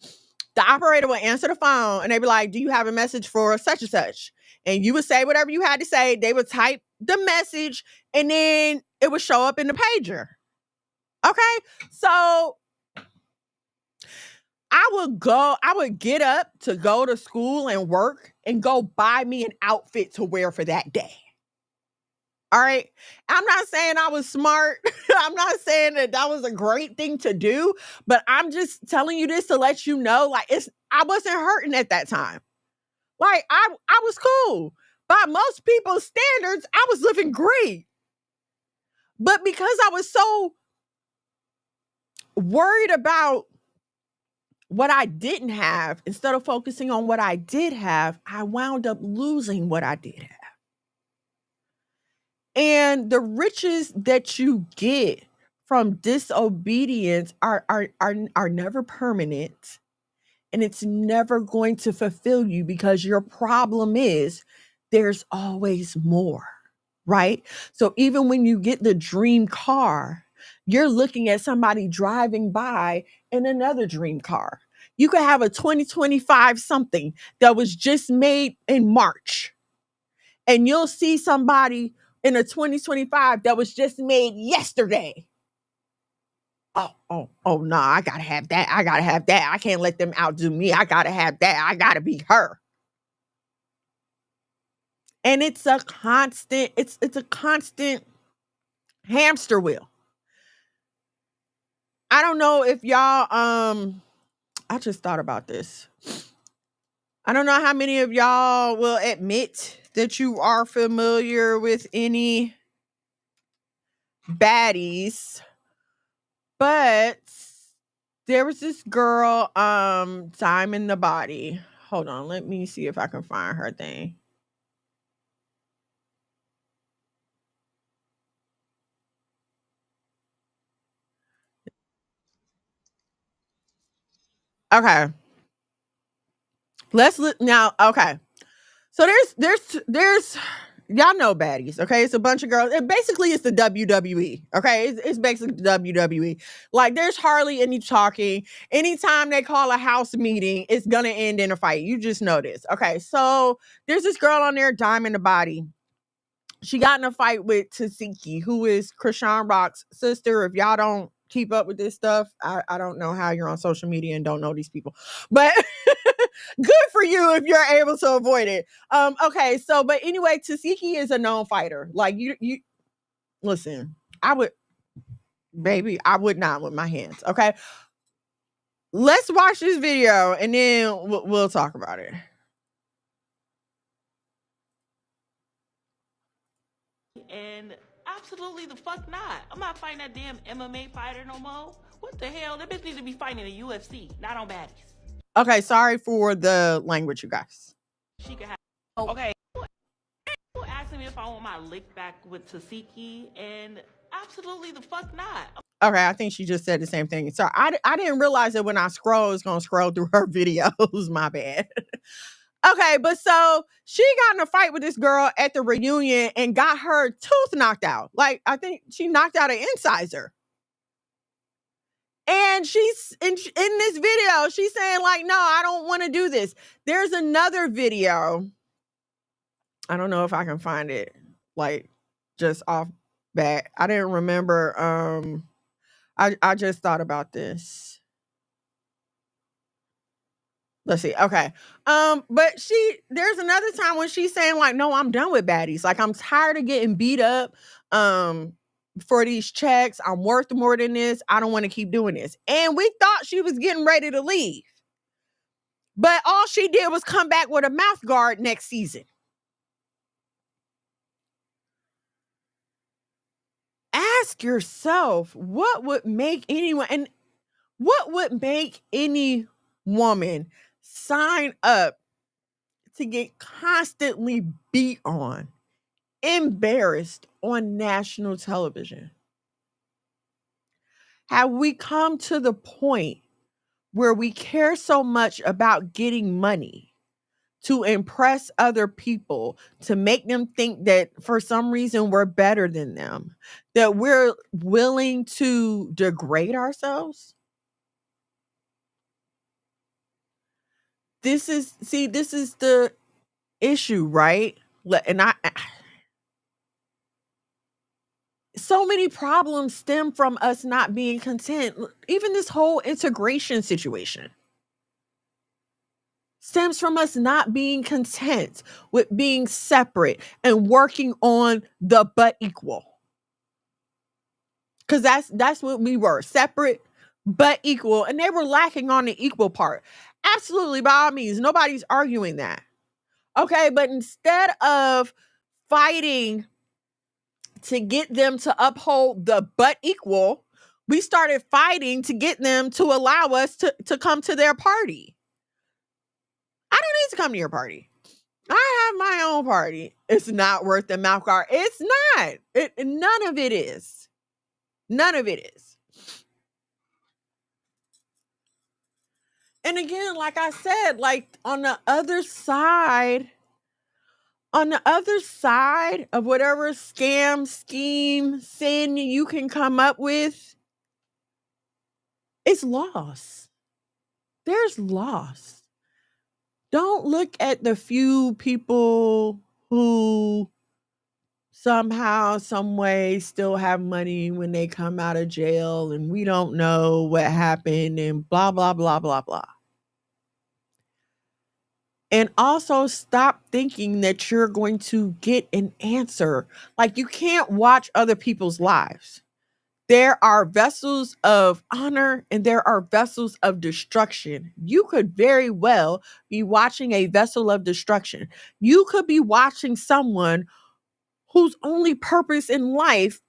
The operator would answer the phone and they'd be like, do you have a message for such and such? And you would say whatever you had to say. They would type the message and then it would show up in the pager. Okay. So I would get up to go to school and work and go buy me an outfit to wear for that day. All right. I'm not saying I was smart. I'm not saying that was a great thing to do, but I'm just telling you this to let you know, like, I wasn't hurting at that time. Like, I was cool. By most people's standards, I was living great. But because I was so worried about what I didn't have, instead of focusing on what I did have, I wound up losing what I did have. And the riches that you get from disobedience are never permanent, and it's never going to fulfill you, because your problem is there's always more, right? So even when you get the dream car, you're looking at somebody driving by in another dream car. You could have a 2025 something that was just made in March, and you'll see somebody in a 2025 that was just made yesterday. Oh, no, I gotta have that. I gotta have that. I can't let them outdo me. I gotta have that. I gotta be her. And it's a constant hamster wheel. I don't know if y'all, I just thought about this. I don't know how many of y'all will admit that you are familiar with any baddies, but there was this girl, Diamond the Body. Hold on, let me see if I can find her thing. Okay. Let's look now. Okay. So there's y'all know baddies, okay? It's a bunch of girls. It basically it's the WWE, okay? It's basically the WWE. Like there's hardly any talking. Anytime they call a house meeting, it's gonna end in a fight. You just know this. Okay, so there's this girl on there, Diamond the Body. She got in a fight with Tasiki, who is Krishan Rock's sister. If y'all don't keep up with this stuff, I don't know how you're on social media and don't know these people. But good for you if you're able to avoid it. Okay, so but anyway, Tasiki is a known fighter. Like you listen, I would not with my hands. Okay. Let's watch this video and then we'll talk about it. And absolutely the fuck not. I'm not fighting that damn MMA fighter no more. What the hell? That bitch need to be fighting in the UFC, not on baddies. Okay, sorry for the language, you guys. She could have. Okay. People asking me if I want my lick back with Tasiki, and absolutely the fuck not. Okay, I think she just said the same thing. So I didn't realize that when I scroll, it's gonna scroll through her videos. My bad. Okay, but so she got in a fight with this girl at the reunion and got her tooth knocked out. Like I think she knocked out an incisor. And she's in this video, she's saying like, no, I don't want to do this. There's another video. I don't know if I can find it like just off bat. I didn't remember. I just thought about this. Let's see. Okay. But there's another time when she's saying like, no, I'm done with baddies. Like I'm tired of getting beat up for these checks. I'm worth more than this. I don't want to keep doing this. And we thought she was getting ready to leave. But all she did was come back with a mouth guard next season. Ask yourself, what would make anyone and what would make any woman sign up to get constantly beat on, embarrassed on national television? Have we come to the point where we care so much about getting money to impress other people, to make them think that for some reason we're better than them, that we're willing to degrade ourselves? This is the issue, right? And so many problems stem from us not being content. Even this whole integration situation stems from us not being content with being separate and working on the but equal. Because that's what we were, separate but equal. And they were lacking on the equal part. Absolutely, by all means, nobody's arguing that. Okay, but instead of fighting to get them to uphold the but equal, we started fighting to get them to allow us to come to their party. I don't need to come to your party. I have my own party. It's not worth the mouth guard. It's not. None of it is. None of it is. And again, like I said, like on the other side of whatever scam, scheme, sin you can come up with, it's loss. There's loss. Don't look at the few people who somehow, some way still have money when they come out of jail and we don't know what happened and blah, blah, blah, blah, blah. And also stop thinking that you're going to get an answer. Like you can't watch other people's lives. There are vessels of honor and there are vessels of destruction. You could very well be watching a vessel of destruction. You could be watching someone whose only purpose in life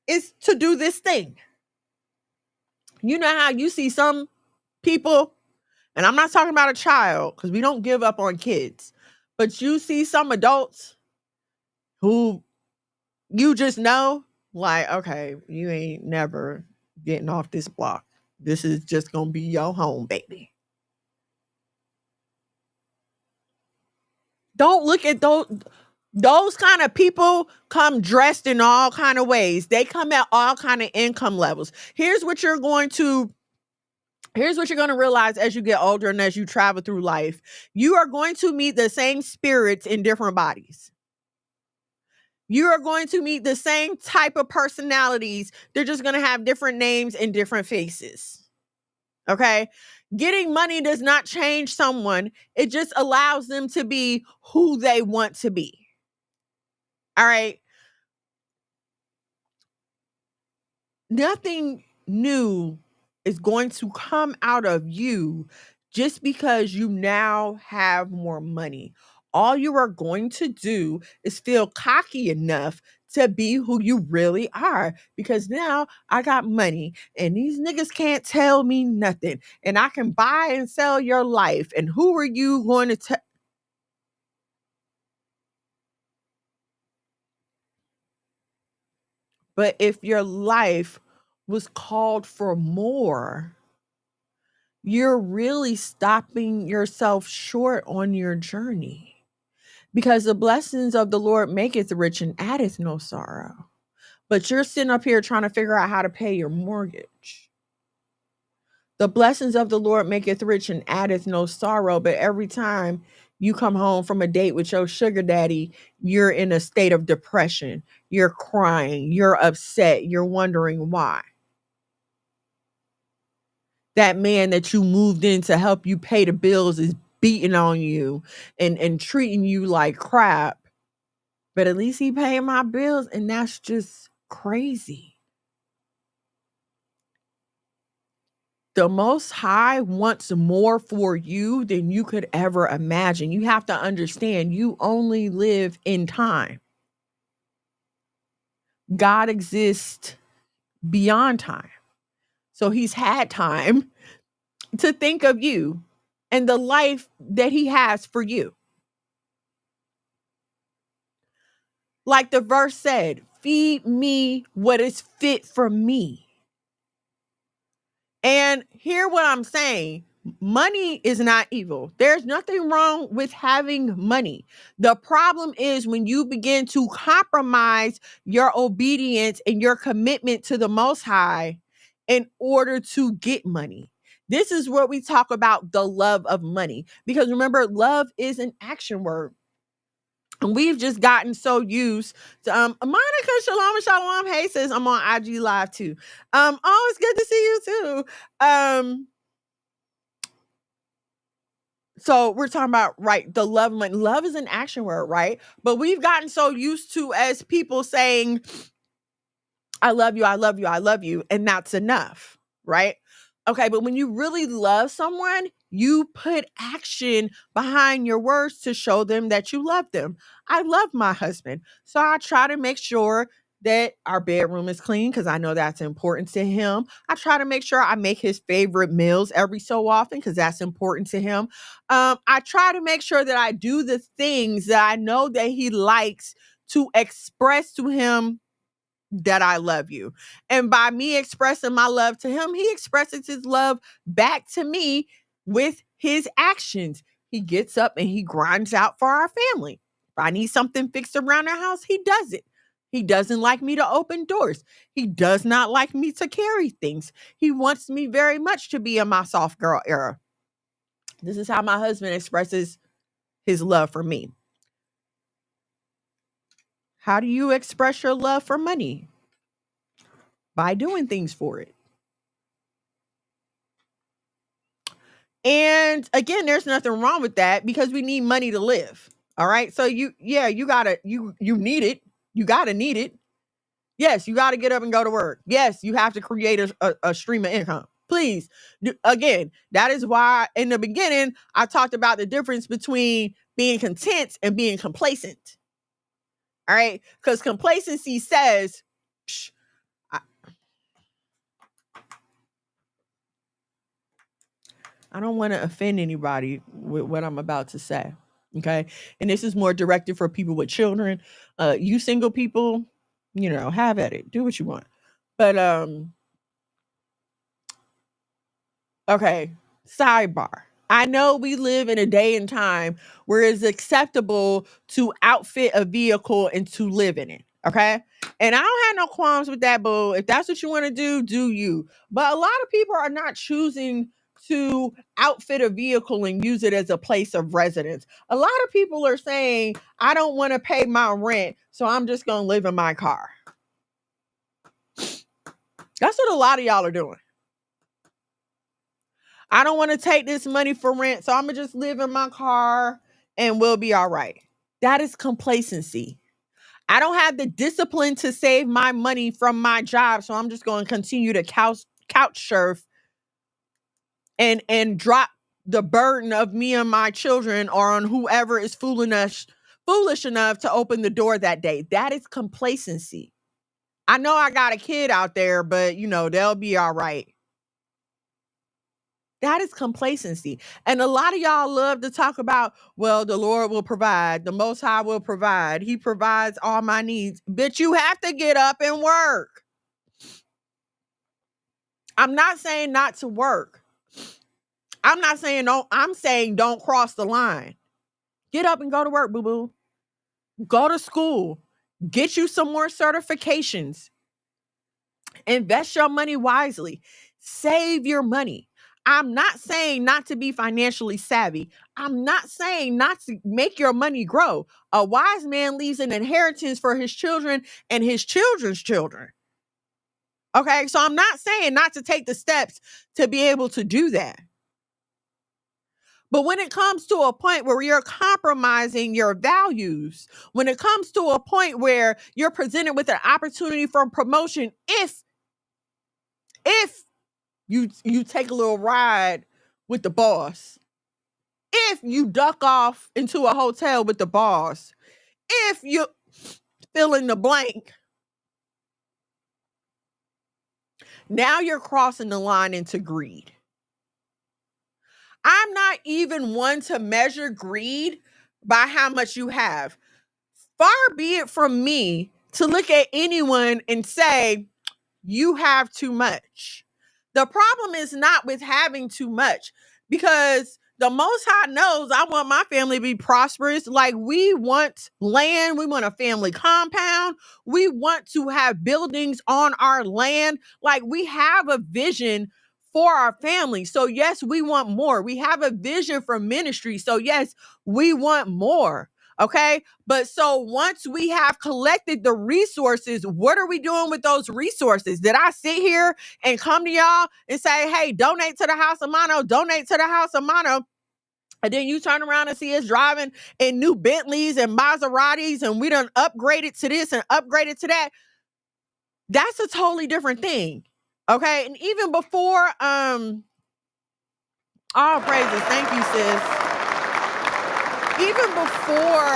is to do this thing. You know how you see some people, and I'm not talking about a child because we don't give up on kids, but you see some adults who you just know, like, okay, you ain't never getting off this block. This is just going to be your home, baby. Don't look at those kind of people come dressed in all kind of ways. They come at all kind of income levels. Here's what you're going to realize as you get older and as you travel through life. You are going to meet the same spirits in different bodies. You are going to meet the same type of personalities. They're just going to have different names and different faces. Okay? Getting money does not change someone. It just allows them to be who they want to be. All right? Nothing new is going to come out of you just because you now have more money. All you are going to do is feel cocky enough to be who you really are, because now I got money and these niggas can't tell me nothing, and I can buy and sell your life. And who are you going to tell? But if your life was called for more, you're really stopping yourself short on your journey, because the blessings of the Lord maketh rich and addeth no sorrow. But you're sitting up here trying to figure out how to pay your mortgage. The blessings of the Lord maketh rich and addeth no sorrow. But every time you come home from a date with your sugar daddy, you're in a state of depression. You're crying. You're upset. You're wondering why. That man that you moved in to help you pay the bills is beating on you and treating you like crap. But at least he paying my bills, and that's just crazy. The Most High wants more for you than you could ever imagine. You have to understand, you only live in time. God exists beyond time. So he's had time to think of you and the life that he has for you. Like the verse said, feed me what is fit for me. And hear what I'm saying. Money is not evil. There's nothing wrong with having money. The problem is when you begin to compromise your obedience and your commitment to the Most High in order to get money. This is where we talk about the love of money. Because remember, love is an action word. And we've just gotten so used to Monica Shalom. Hey sis, I'm on IG Live too. Oh, it's good to see you too. So we're talking about, right, the love of money. Love is an action word, right? But we've gotten so used to, as people, saying, I love you, I love you, I love you, and that's enough, right? Okay, but when you really love someone, you put action behind your words to show them that you love them. I love my husband, so I try to make sure that our bedroom is clean because I know that's important to him. I try to make sure I make his favorite meals every so often because that's important to him. I try to make sure that I do the things that I know that he likes to express to him that I love you. And by me expressing my love to him, he expresses his love back to me with his actions. He gets up and he grinds out for our family. If I need something fixed around our house, he does it. He doesn't like me to open doors. He does not like me to carry things. He wants me very much to be in my soft girl era. This is how my husband expresses his love for me. How do you express your love for money? By doing things for it. And again, there's nothing wrong with that because we need money to live. All right. So you need it. You gotta need it. Yes, you gotta get up and go to work. Yes, you have to create a stream of income. Please. Again, that is why in the beginning I talked about the difference between being content and being complacent. All right. Because complacency says, I don't want to offend anybody with what I'm about to say. Okay. And this is more directed for people with children. You single people, have at it. Do what you want. But okay, sidebar. I know we live in a day and time where it's acceptable to outfit a vehicle and to live in it. Okay. And I don't have no qualms with that, boo. If that's what you want to do you. But a lot of people are not choosing to outfit a vehicle and use it as a place of residence. A lot of people are saying, I don't want to pay my rent, so I'm just going to live in my car. That's what a lot of y'all are doing. I don't want to take this money for rent, so I'm going to just live in my car and we'll be all right. That is complacency. I don't have the discipline to save my money from my job, so I'm just going to continue to couch surf and drop the burden of me and my children or on whoever is foolish enough to open the door that day. That is complacency. I know I got a kid out there, but they'll be all right. That is complacency. And a lot of y'all love to talk about, well, the Lord will provide. The Most High will provide. He provides all my needs. Bitch, you have to get up and work. I'm not saying not to work. I'm not saying no. I'm saying don't cross the line. Get up and go to work, boo-boo. Go to school. Get you some more certifications. Invest your money wisely. Save your money. I'm not saying not to be financially savvy. I'm not saying not to make your money grow. A wise man leaves an inheritance for his children and his children's children. Okay, so I'm not saying not to take the steps to be able to do that. But when it comes to a point where you're compromising your values, when it comes to a point where you're presented with an opportunity for promotion, if you take a little ride with the boss, if you duck off into a hotel with the boss, if you fill in the blank, now you're crossing the line into greed. I'm not even one to measure greed by how much you have. Far be it from me to look at anyone and say, you have too much. The problem is not with having too much, because the Most High knows I want my family to be prosperous. Like, we want land. We want a family compound. We want to have buildings on our land. Like, we have a vision for our family. So yes, we want more. We have a vision for ministry. So yes, we want more. Okay. But so once we have collected the resources, what are we doing with those resources? Did I sit here and come to y'all and say, hey, donate to the house of Mono, donate to the house of Mono? And then you turn around and see us driving in new Bentleys and Maseratis, and we done upgraded to this and upgraded to that. That's a totally different thing. Okay. And even before, all praises. Thank you, sis. Even before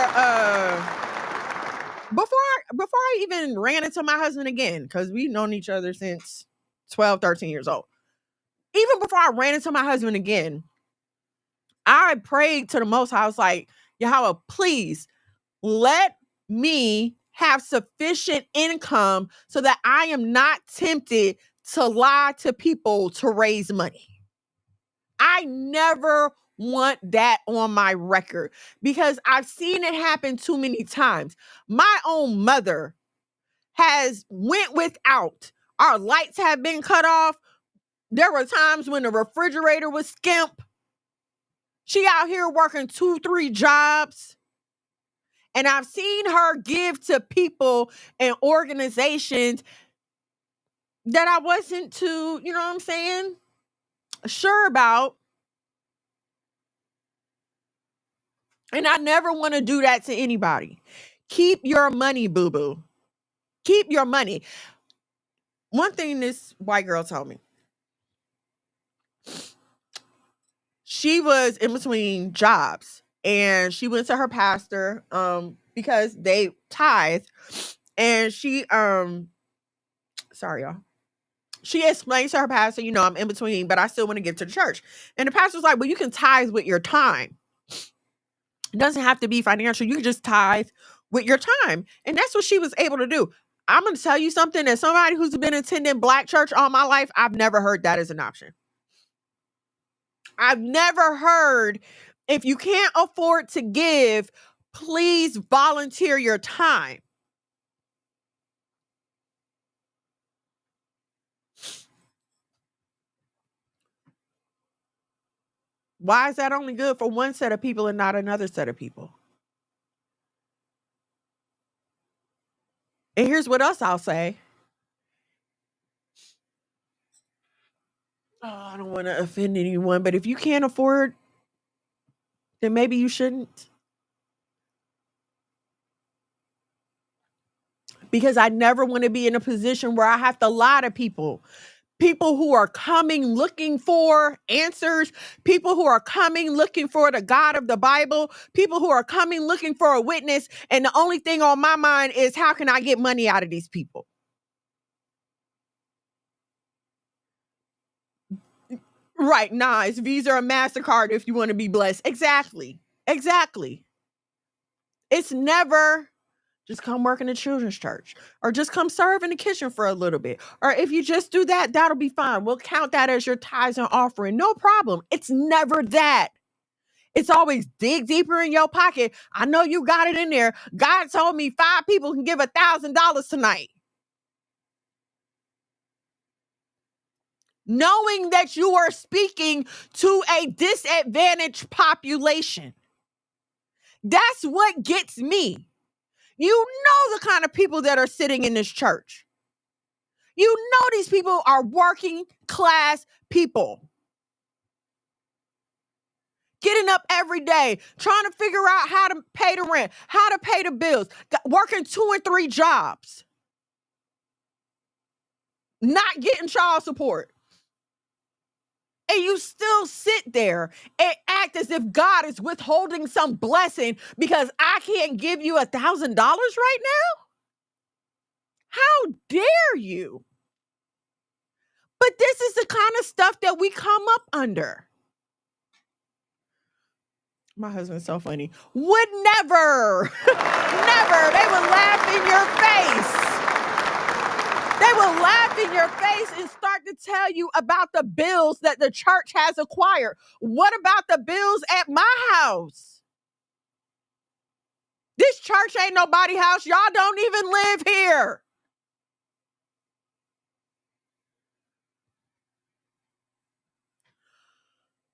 I even ran into my husband again, because we've known each other since 12, 13 years old. Even before I ran into my husband again, I prayed to the Most High. I was like, Yahweh, please let me have sufficient income so that I am not tempted to lie to people to raise money. I never want that on my record, because I've seen it happen too many times. My own mother has went without. Our lights have been cut off. There were times when the refrigerator was skimp. She out here working 2-3 jobs. And I've seen her give to people and organizations that I wasn't too, you know what I'm saying, sure about. And I never want to do that to anybody. Keep your money, boo-boo. Keep your money. One thing this white girl told me, she was in between jobs and she went to her pastor because they tithe, and she sorry y'all, she explained to her pastor, I'm in between, but I still want to give to the church. And the pastor's like, well, you can tithe with your time. It doesn't have to be financial. You can just tithe with your time. And that's what she was able to do. I'm going to tell you something, as somebody who's been attending Black church all my life, I've never heard that as an option. I've never heard, if you can't afford to give, please volunteer your time. Why is that only good for one set of people and not another set of people? And here's what else I'll say. Oh, I don't want to offend anyone, but if you can't afford, then maybe you shouldn't. Because I never want to be in a position where I have to lie to people. People who are coming looking for answers, people who are coming looking for the God of the Bible, people who are coming looking for a witness, and the only thing on my mind is how can I get money out of these people? Right, nah, it's Visa or MasterCard if you want to be blessed. Exactly. It's never just come work in the children's church or just come serve in the kitchen for a little bit. Or if you just do that, that'll be fine. We'll count that as your tithes and offering. No problem. It's never that. It's always dig deeper in your pocket. I know you got it in there. God told me 5 people can give $1,000 tonight. Knowing that you are speaking to a disadvantaged population. That's what gets me. You know the kind of people that are sitting in this church. You know these people are working class people. Getting up every day, trying to figure out how to pay the rent, how to pay the bills, working 2 and 3 jobs. Not getting child support. And you still sit there and act as if God is withholding some blessing because I can't give you $1,000 right now? How dare you? But this is the kind of stuff that we come up under. My husband's so funny. Would never, never. They would laugh in your face. They will laugh in your face and start to tell you about the bills that the church has acquired. What about the bills at my house? This church ain't nobody's house. Y'all don't even live here.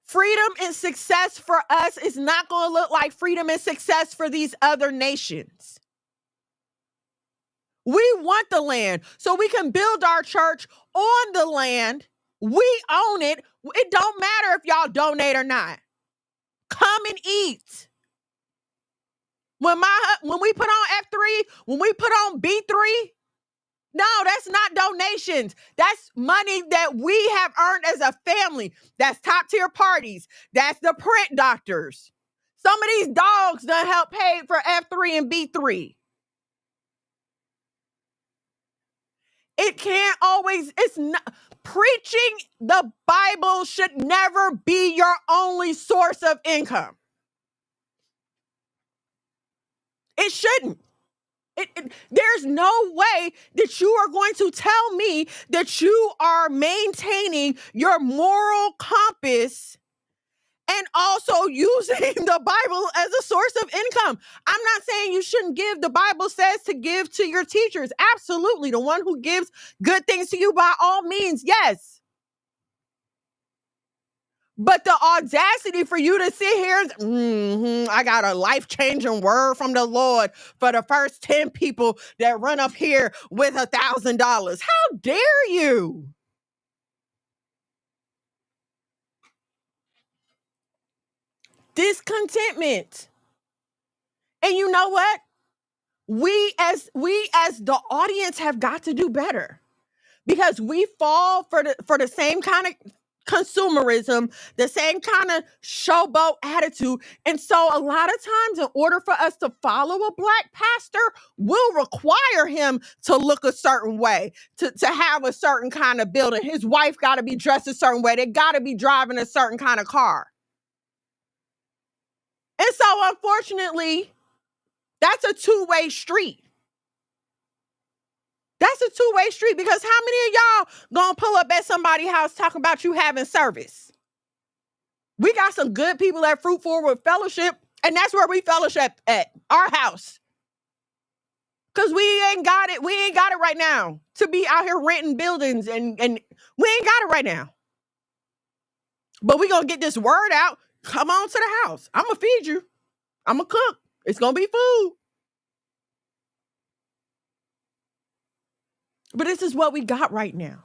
Freedom and success for us is not going to look like freedom and success for these other nations. We want the land so we can build our church on the land. We own it. It don't matter if y'all donate or not. Come and eat. When we put on F3, when we put on B3, no, that's not donations. That's money that we have earned as a family. That's top tier parties. That's the print doctors. Some of these dogs done help pay for F3 and B3. It can't always, it's not, preaching the Bible should never be your only source of income. It shouldn't. There's no way that you are going to tell me that you are maintaining your moral compass and also using the Bible as a source of income. I'm not saying you shouldn't give. The Bible says to give to your teachers. Absolutely. The one who gives good things to you, by all means, yes. But the audacity for you to sit here and I got a life-changing word from the Lord for the first 10 people that run up here with $1,000. How dare you? Discontentment. And you know what? We as the audience have got to do better because we fall for the same kind of consumerism, the same kind of showboat attitude. And so a lot of times, in order for us to follow a Black pastor, we'll require him to look a certain way, to have a certain kind of building. His wife got to be dressed a certain way. They got to be driving a certain kind of car. And so, unfortunately, that's a two-way street. That's a two-way street because how many of y'all gonna pull up at somebody's house talking about you having service? We got some good people at Fruit Forward Fellowship, and that's where we fellowship at, our house. Because we ain't got it. We ain't got it right now to be out here renting buildings, and we ain't got it right now. But we going to get this word out. Come on to the house. I'm going to feed you. I'm going to cook. It's going to be food. But this is what we got right now.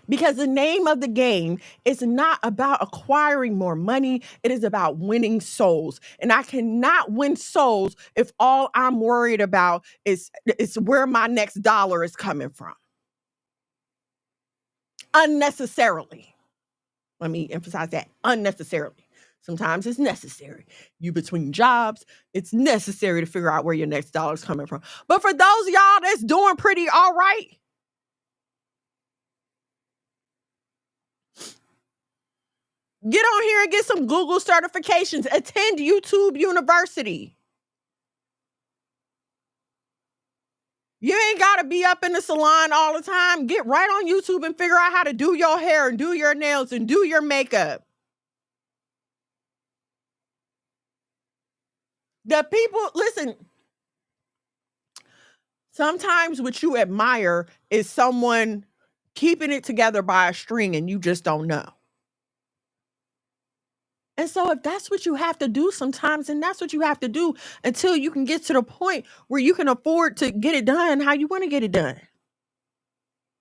Because the name of the game is not about acquiring more money. It is about winning souls. And I cannot win souls if all I'm worried about is where my next dollar is coming from. Unnecessarily. Let me emphasize that. Unnecessarily. Sometimes it's necessary. You between jobs, it's necessary to figure out where your next dollar is coming from. But for those of y'all that's doing pretty all right, get on here and get some Google certifications. Attend YouTube University. You ain't got to be up in the salon all the time. Get right on YouTube and figure out how to do your hair and do your nails and do your makeup. The people, listen, sometimes what you admire is someone keeping it together by a string and you just don't know. And so if that's what you have to do sometimes, then that's what you have to do until you can get to the point where you can afford to get it done how you want to get it done.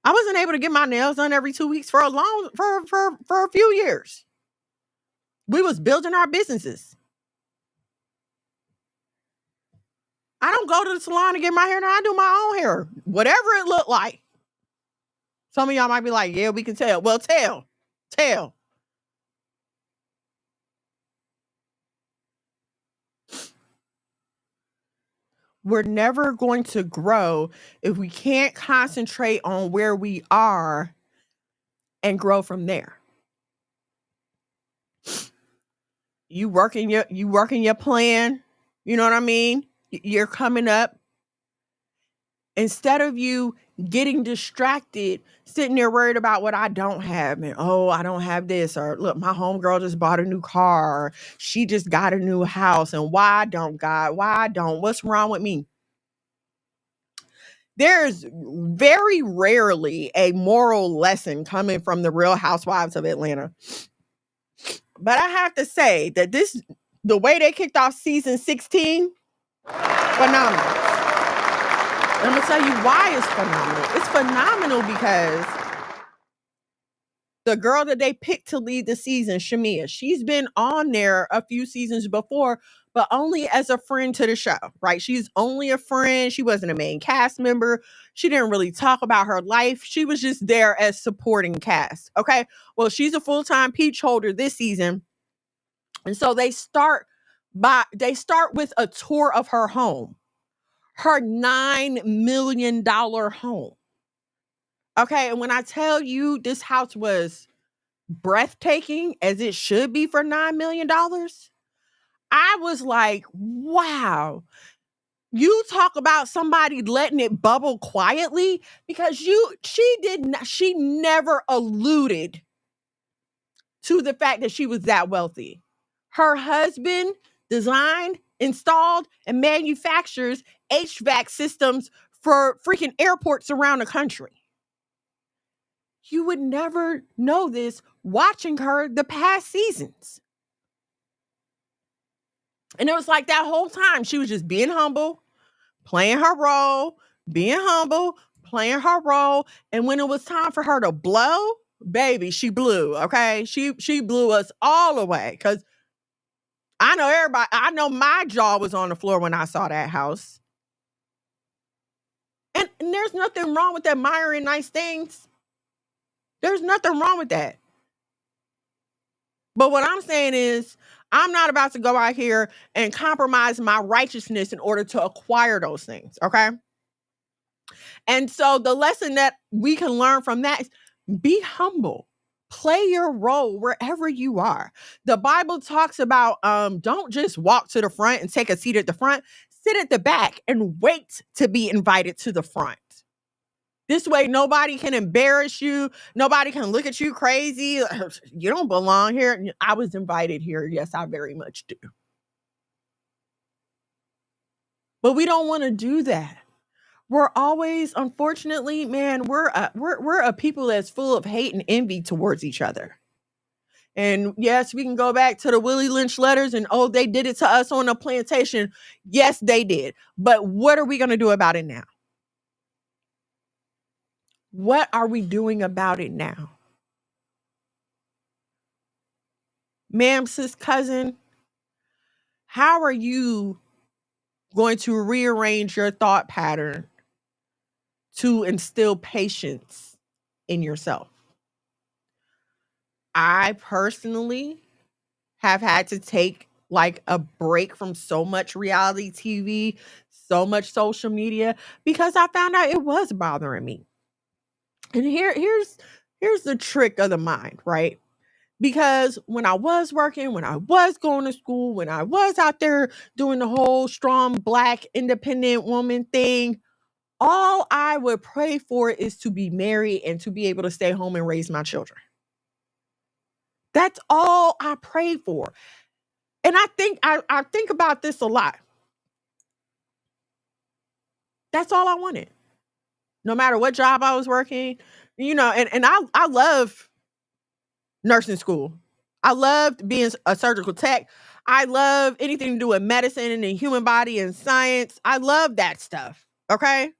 I wasn't able to get my nails done every 2 weeks for a few years. We was building our businesses. I don't go to the salon to get my hair done. I do my own hair, whatever it looked like. Some of y'all might be like, yeah, we can tell. Well, tell. We're never going to grow if we can't concentrate on where we are and grow from there. You working your plan. You know what I mean? You're coming up. Instead of you getting distracted, sitting there worried about what I don't have, and I don't have this, or look, my homegirl just bought a new car, or she just got a new house, and why don't God? Why don't? What's wrong with me? There's very rarely a moral lesson coming from the Real Housewives of Atlanta. But I have to say that the way they kicked off season 16, phenomenal. I'm going to tell you why it's phenomenal. It's phenomenal because the girl that they picked to lead the season, Shamia, she's been on there a few seasons before, but only as a friend to the show, right? She's only a friend. She wasn't a main cast member. She didn't really talk about her life. She was just there as supporting cast, okay? Well, she's a full-time peach holder this season. And so they start with a tour of her home. Her $9 million home. Okay, and when I tell you this house was breathtaking, as it should be for $9 million, I was like, wow. You talk about somebody letting it bubble quietly, because she never alluded to the fact that she was that wealthy. Her husband designed, installed, and manufactures HVAC systems for freaking airports around the country. You would never know this watching her the past seasons. And it was like that whole time she was just being humble, playing her role, being humble, playing her role. And when it was time for her to blow, baby, she blew, okay? She blew us all away, because I know my jaw was on the floor when I saw that house. And there's nothing wrong with admiring nice things. There's nothing wrong with that. But what I'm saying is, I'm not about to go out here and compromise my righteousness in order to acquire those things, okay? And so the lesson that we can learn from that is be humble. Play your role wherever you are. The Bible talks about don't just walk to the front and take a seat at the front. Sit at the back and wait to be invited to the front. This way, nobody can embarrass you. Nobody can look at you crazy. You don't belong here. I was invited here. Yes, I very much do. But we don't want to do that. We're always, unfortunately, man, we're a people that's full of hate and envy towards each other. And yes, we can go back to the Willie Lynch letters and oh, they did it to us on a plantation. Yes, they did. But what are we going to do about it now? What are we doing about it now? Ma'am, sis, cousin, how are you going to rearrange your thought pattern to instill patience in yourself? I personally have had to take like a break from so much reality TV, so much social media, because I found out it was bothering me. And here's the trick of the mind, right? Because when I was working, when I was going to school, when I was out there doing the whole strong black independent woman thing, all I would pray for is to be married and to be able to stay home and raise my children. That's all I pray for. And I think about this a lot. That's all I wanted. No matter what job I was working, and I love nursing school. I loved being a surgical tech. I love anything to do with medicine and the human body and science. I love that stuff. Okay.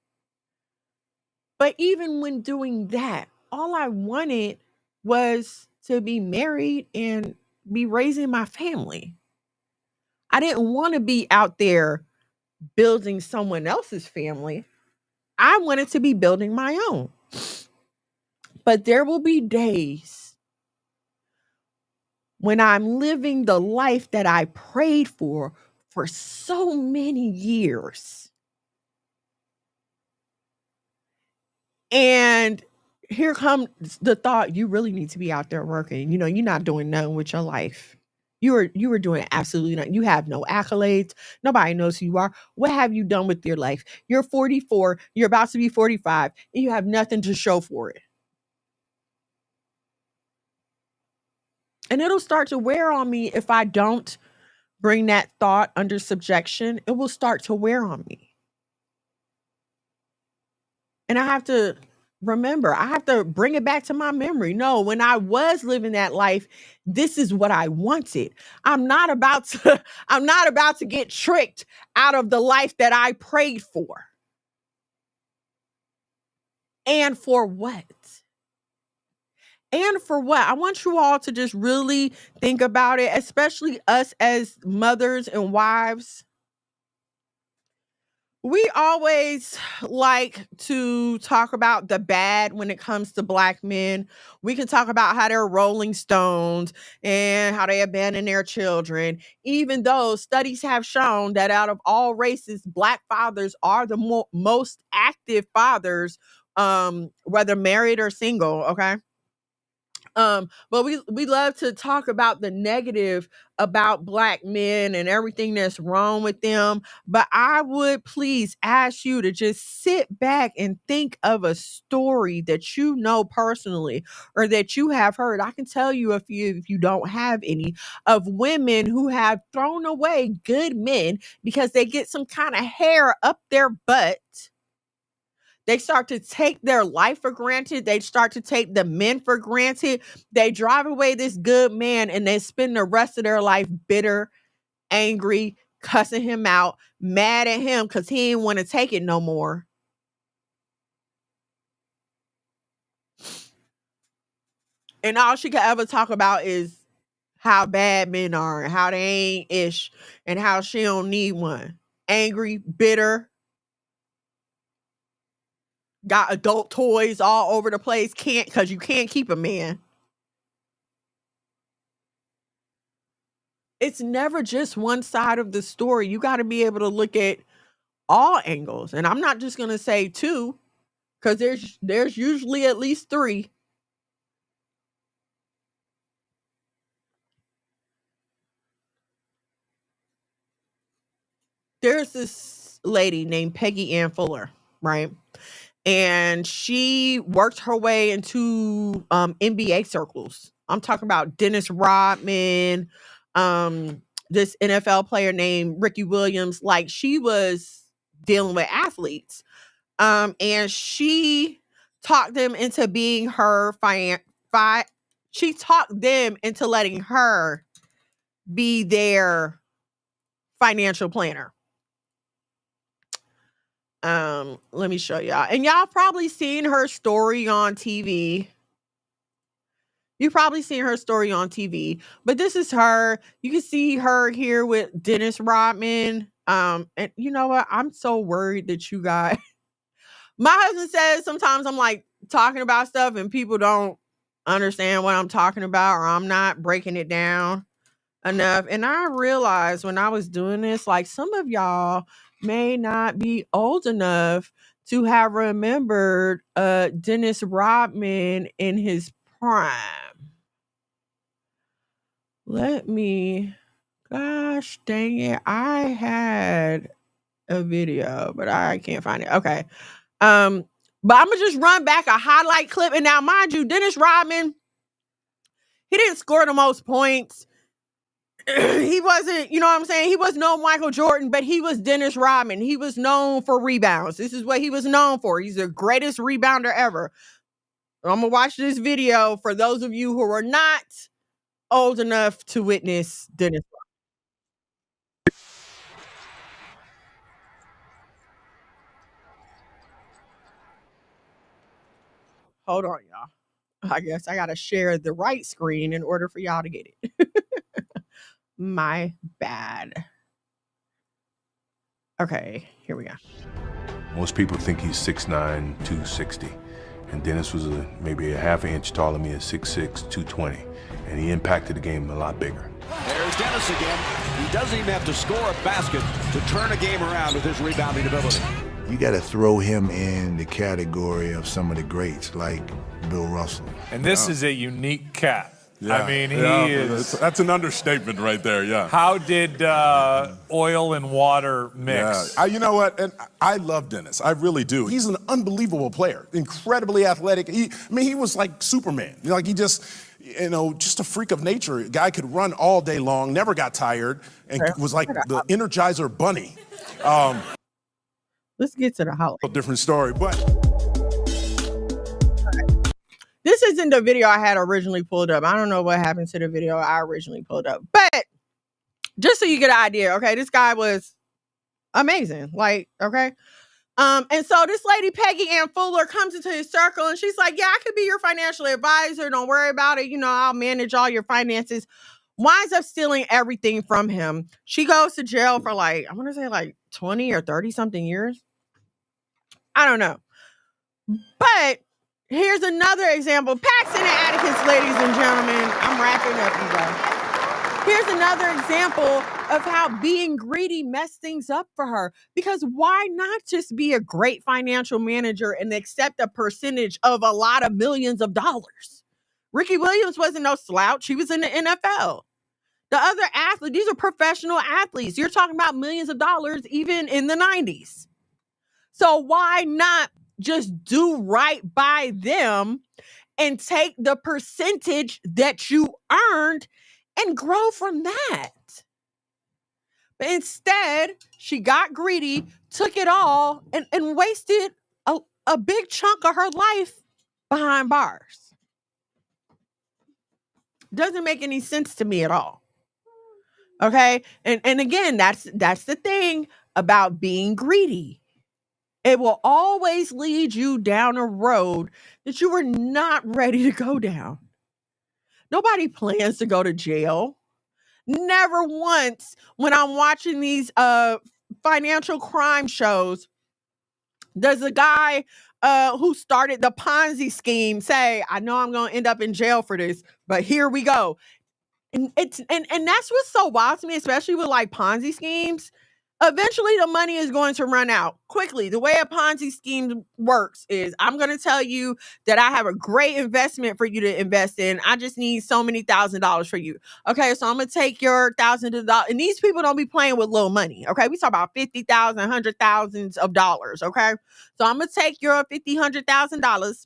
But even when doing that, all I wanted was to be married and be raising my family. I didn't want to be out there building someone else's family. I wanted to be building my own. But there will be days when I'm living the life that I prayed for so many years. And here comes the thought, you really need to be out there working. You're not doing nothing with your life. You were doing absolutely nothing. You have no accolades. Nobody knows who you are. What have you done with your life? You're 44. You're about to be 45, and you have nothing to show for it. And it'll start to wear on me if I don't bring that thought under subjection. It will start to wear on me. And I have to remember, I have to bring it back to my memory. No, when I was living that life, this is what I wanted. I'm not about to get tricked out of the life that I prayed for. And for what? And for what? I want you all to just really think about it, especially us as mothers and wives. We always like to talk about the bad when it comes to black men. We can talk about how they're rolling stones and how they abandon their children, even though studies have shown that out of all races, black fathers are the most active fathers, whether married or single. Okay. But we love to talk about the negative about black men and everything that's wrong with them. But I would please ask you to just sit back and think of a story that you know personally or that you have heard. I can tell you a few if you don't have any, of women who have thrown away good men because they get some kind of hair up their butt. They start to take their life for granted. They start to take the men for granted. They drive away this good man and they spend the rest of their life bitter, angry, cussing him out, mad at him because he didn't want to take it no more. And all she could ever talk about is how bad men are and how they ain't ish and how she don't need one. Angry, bitter, got adult toys all over the place. Because you can't keep a man. It's never just one side of the story. You got to be able to look at all angles. And I'm not just going to say two, because there's usually at least three. There's this lady named Peggy Ann Fuller, right? and she worked her way into NBA circles. I'm talking about Dennis Rodman, this NFL player named Ricky Williams. Like, she was dealing with athletes. And she talked them into being her she talked them into letting her be their financial planner. Let me show y'all. And y'all probably seen her story on TV. You've probably seen her story on TV, but this is her. You can see her here with Dennis Rodman. And you know what? I'm so worried that you guys. My husband says sometimes I'm like talking about stuff and people don't understand what I'm talking about, or I'm not breaking it down enough. And I realized when I was doing this, like, some of y'all may not be old enough to have remembered Dennis Rodman in his prime. Gosh dang it, I had a video, but I can't find it. Okay. But I'm gonna just run back a highlight clip. And now, mind you, Dennis Rodman, he didn't score the most points. He wasn't, you know what I'm saying? He was no Michael Jordan, but he was Dennis Rodman. He was known for rebounds. This is what he was known for. He's the greatest rebounder ever. I'm gonna watch this video for those of you who are not old enough to witness Dennis Rodman. Hold on, y'all. I guess I gotta share the right screen in order for y'all to get it. My bad. Okay, here we go. Most people think he's 6'9", 260. And Dennis was maybe a half an inch taller than me at 6'6", 220. And he impacted the game a lot bigger. There's Dennis again. He doesn't even have to score a basket to turn a game around with his rebounding ability. You got to throw him in the category of some of the greats like Bill Russell. And this is a unique cat. Yeah, I mean, he is. That's an understatement right there, yeah. How did oil and water mix? Yeah. You know what? And I love Dennis. I really do. He's an unbelievable player, incredibly athletic. He was like Superman. Like, he just, just a freak of nature. A guy could run all day long, never got tired, and was like the Energizer Bunny. Let's get to the house. A different story, but. This isn't the video I had originally pulled up. I don't know what happened to the video I originally pulled up. But just so you get an idea, okay, this guy was amazing. Like, okay. And so this lady, Peggy Ann Fuller, comes into his circle and she's like, yeah, I could be your financial advisor. Don't worry about it. I'll manage all your finances. Winds up stealing everything from him. She goes to jail for I want to say 20 or 30 something years. I don't know. But here's another example. Paxton and Atticus, ladies and gentlemen. I'm wrapping up, you guys. Here's another example of how being greedy messed things up for her. Because why not just be a great financial manager and accept a percentage of a lot of millions of dollars? Ricky Williams wasn't no slouch. He was in the NFL. The other athletes, these are professional athletes. You're talking about millions of dollars even in the 90s. So why not just do right by them and take the percentage that you earned and grow from that? But instead, she got greedy, took it all, and wasted a big chunk of her life behind bars. Doesn't make any sense to me at all. Okay? And again, that's the thing about being greedy. It will always lead you down a road that you were not ready to go down. Nobody plans to go to jail. Never once when I'm watching these financial crime shows does a guy who started the Ponzi scheme say, I know I'm going to end up in jail for this, but here we go. And that's what's so wild to me, especially with Ponzi schemes. Eventually the money is going to run out quickly. The way a Ponzi scheme works is I'm going to tell you that I have a great investment for you to invest in. I just need so many $1,000s for you. Okay, so I'm going to take your $1,000. And these people don't be playing with little money. Okay, we talk about 50,000, 100,000s of dollars. Okay, so I'm going to take your $100,000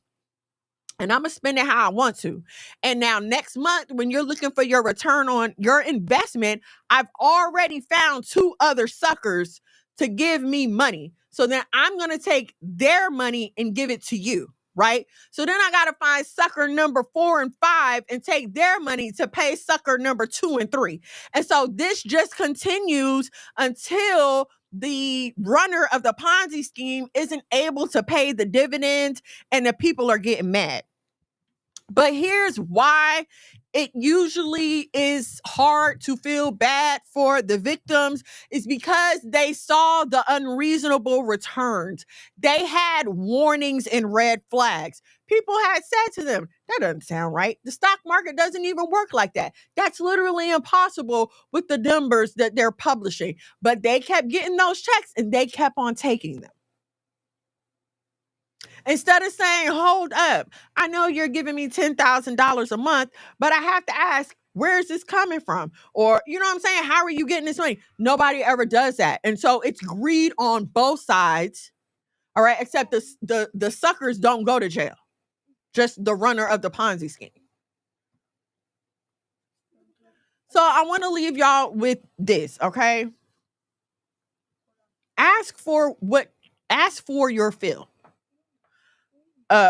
and I'm going to spend it how I want to. And now next month, when you're looking for your return on your investment, I've already found 2 other suckers to give me money. So then I'm going to take their money and give it to you, right? So then I got to find sucker number 4 and 5 and take their money to pay sucker number 2 and 3. And so this just continues until the runner of the Ponzi scheme isn't able to pay the dividends and the people are getting mad. But here's why it usually is hard to feel bad for the victims is because they saw the unreasonable returns. They had warnings and red flags. People had said to them, that doesn't sound right. The stock market doesn't even work like that. That's literally impossible with the numbers that they're publishing. But they kept getting those checks and they kept on taking them. Instead of saying, hold up, I know you're giving me $10,000 a month, but I have to ask, where is this coming from? Or, you know what I'm saying? How are you getting this money? Nobody ever does that. And so it's greed on both sides. All right. Except the suckers don't go to jail. Just the runner of the Ponzi scheme. So I want to leave y'all with this. Okay. Ask for your fill.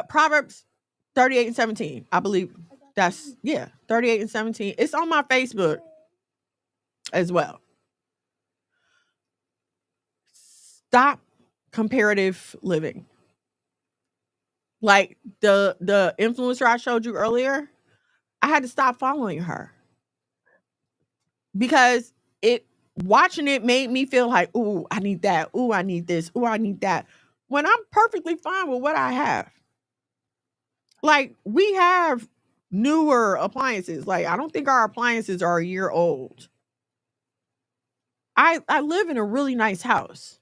Proverbs 38 and 17. I believe that's 38 and 17. It's on my Facebook as well. Stop comparative living. Like the influencer I showed you earlier, I had to stop following her because watching it made me feel like, ooh, I need that. Ooh, I need this. Ooh, I need that. When I'm perfectly fine with what I have. Like, we have newer appliances. Like, I don't think our appliances are a year old. I live in a really nice house.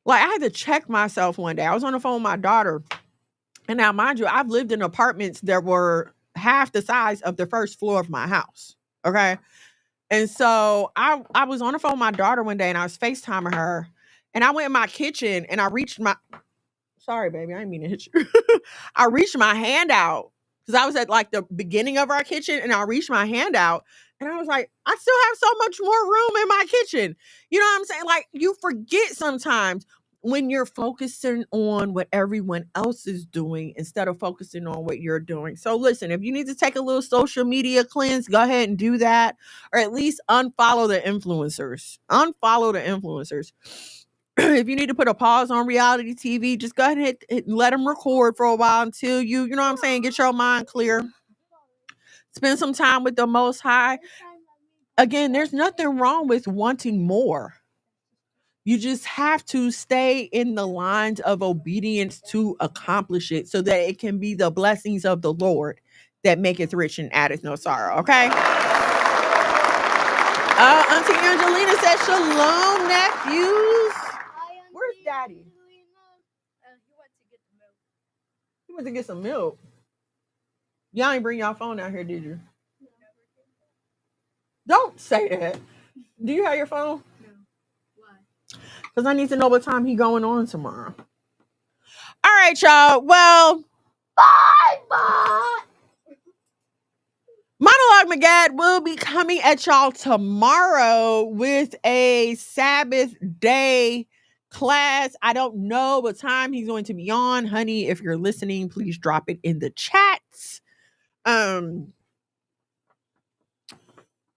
Like, I had to check myself one day. I was on the phone with my daughter. And now, mind you, I've lived in apartments that were half the size of the first floor of my house. Okay. And so I was on the phone with my daughter one day and I was FaceTiming her. And I went in my kitchen and I reached sorry, baby, I didn't mean to hit you. I reached my hand out because I was at like the beginning of our kitchen and I reached my hand out and I was like, I still have so much more room in my kitchen. You know what I'm saying? Like, you forget sometimes when you're focusing on what everyone else is doing instead of focusing on what you're doing. So listen, if you need to take a little social media cleanse, go ahead and do that, or at least unfollow the influencers. Unfollow the influencers. If you need to put a pause on reality TV, just go ahead and let them record for a while until you know what I'm saying, get your mind clear. Spend some time with the Most High. Again, there's nothing wrong with wanting more. You just have to stay in the lines of obedience to accomplish it so that it can be the blessings of the Lord that maketh rich and addeth no sorrow. Okay? Auntie Angelina says, shalom, nephews. Where's Daddy? He went to get some milk. Y'all ain't bring y'all phone out here, did you? Don't say that. Do you have your phone? No. Why? Because I need to know what time he going on tomorrow. All right, y'all. Well, bye. Monologue Magad will be coming at y'all tomorrow with a Sabbath day class. I don't know what time he's going to be on. Honey, if you're listening, please drop it in the chats.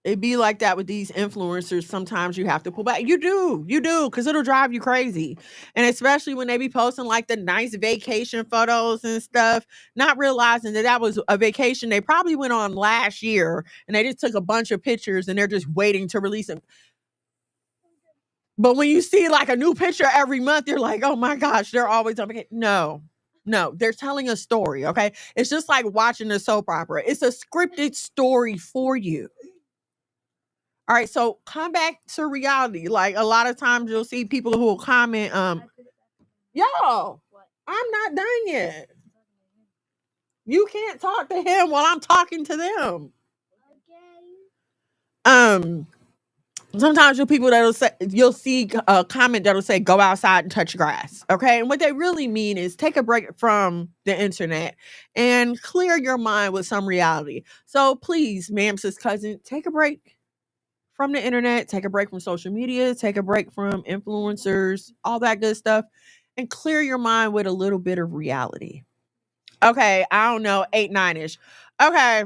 It be like that with these influencers. Sometimes you have to pull back. You do, because it'll drive you crazy. And especially when they be posting like the nice vacation photos and stuff, not realizing that was a vacation they probably went on last year and they just took a bunch of pictures and they're just waiting to release them. But when you see like a new picture every month, you're like, oh my gosh, they're always on vacation. No, they're telling a story, okay? It's just like watching a soap opera. It's a scripted story for you. All right, so come back to reality. Like a lot of times you'll see people who will comment, yo, I'm not done yet. You can't talk to him while I'm talking to them. Sometimes you'll see a comment that'll say, go outside and touch grass. Okay. And what they really mean is take a break from the internet and clear your mind with some reality. So please, ma'am, sis, cousin, take a break from the internet, take a break from social media, take a break from influencers, all that good stuff, and clear your mind with a little bit of reality. Okay. I don't know, 8, 9-ish. Okay.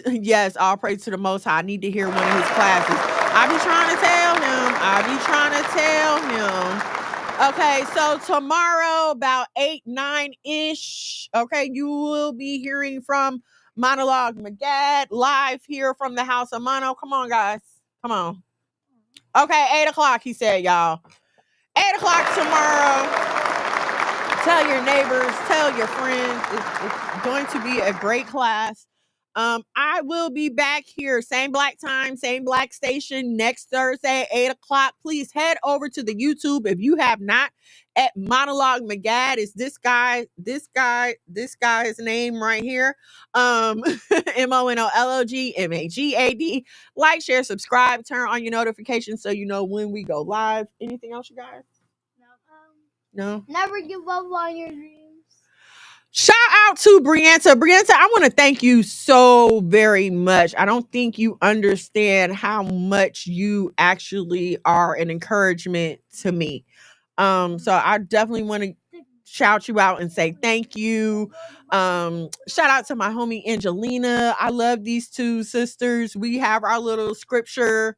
Yes, all praise to the Most High. I need to hear one of his classes. I be trying to tell him. Okay, so tomorrow about 8, 9-ish. Okay, you will be hearing from Monologue Magad live here from the House of Mono. Come on, guys. Come on. Okay, 8 o'clock, he said, y'all. 8 o'clock tomorrow. Tell your neighbors, tell your friends. It's going to be a great class. I will be back here, same black time, same black station next Thursday, 8 o'clock. Please head over to the YouTube if you have not at Monologue Magad. It's this guy's name right here. MONOLOGMAGAD. Like, share, subscribe, turn on your notifications so you know when we go live. Anything else, you guys? No. Never give up on your dreams. Shout out to Brianta. Brianta, I want to thank you so very much. I don't think you understand how much you actually are an encouragement to me. So I definitely want to shout you out and say thank you. Shout out to my homie Angelina. I love these two sisters. We have our little scripture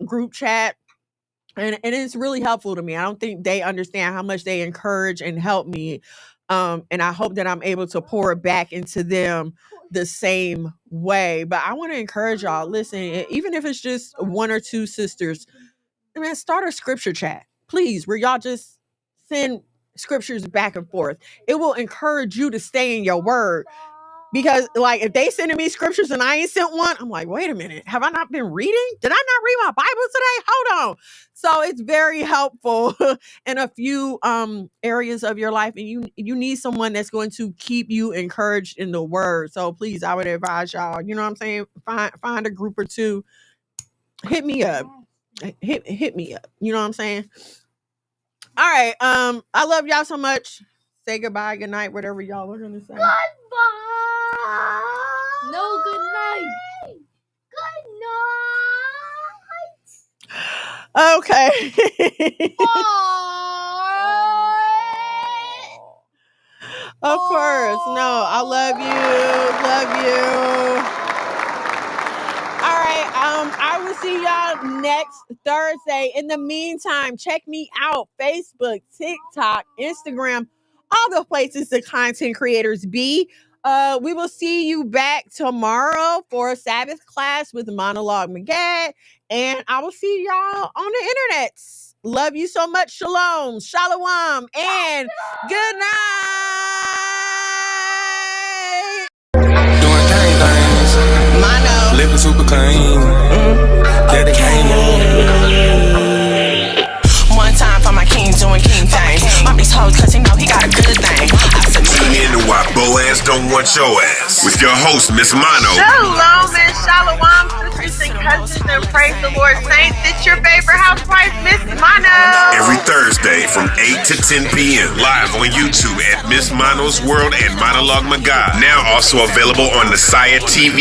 group chat. And it's really helpful to me. I don't think they understand how much they encourage and help me. And I hope that I'm able to pour it back into them the same way. But I want to encourage y'all, listen, even if it's just 1 or 2 sisters, man, start a scripture chat, please, where y'all just send scriptures back and forth. It will encourage you to stay in your word. Because, like, if they sending me scriptures and I ain't sent one, I'm like, wait a minute. Have I not been reading? Did I not read my Bible today? Hold on. So it's very helpful in a few areas of your life. And you need someone that's going to keep you encouraged in the word. So please, I would advise y'all, you know what I'm saying? Find a group or 2. Hit me up. Hit me up. You know what I'm saying? All right. I love y'all so much. Say goodbye, good night, whatever y'all are going to say. Goodbye. No, good night. Good night. Okay. Of course. No, I love you. Love you. All right. I will see y'all next Thursday. In the meantime, check me out. Facebook, TikTok, Instagram, all the places the content creators be. We will see you back tomorrow for a Sabbath class with Monologue Magad. And I will see y'all on the internet. Love you so much. Shalom, shalom, and good night. Doing things. Mono. Living super clean. That it came One time for my king doing king things. Bump these hoes cause he know he got a good thing. Tune in to Why BOAZ Don't Want Your Ass with your host, Miss Mono. Shalom and shalom, sisters and cousins, and praise the Lord saints. It's your favorite housewife, Miss Mono. Every Thursday from 8 to 10 p.m. live on YouTube at Miss Mono's World and Monologue Magad. Now also available on the Saya TV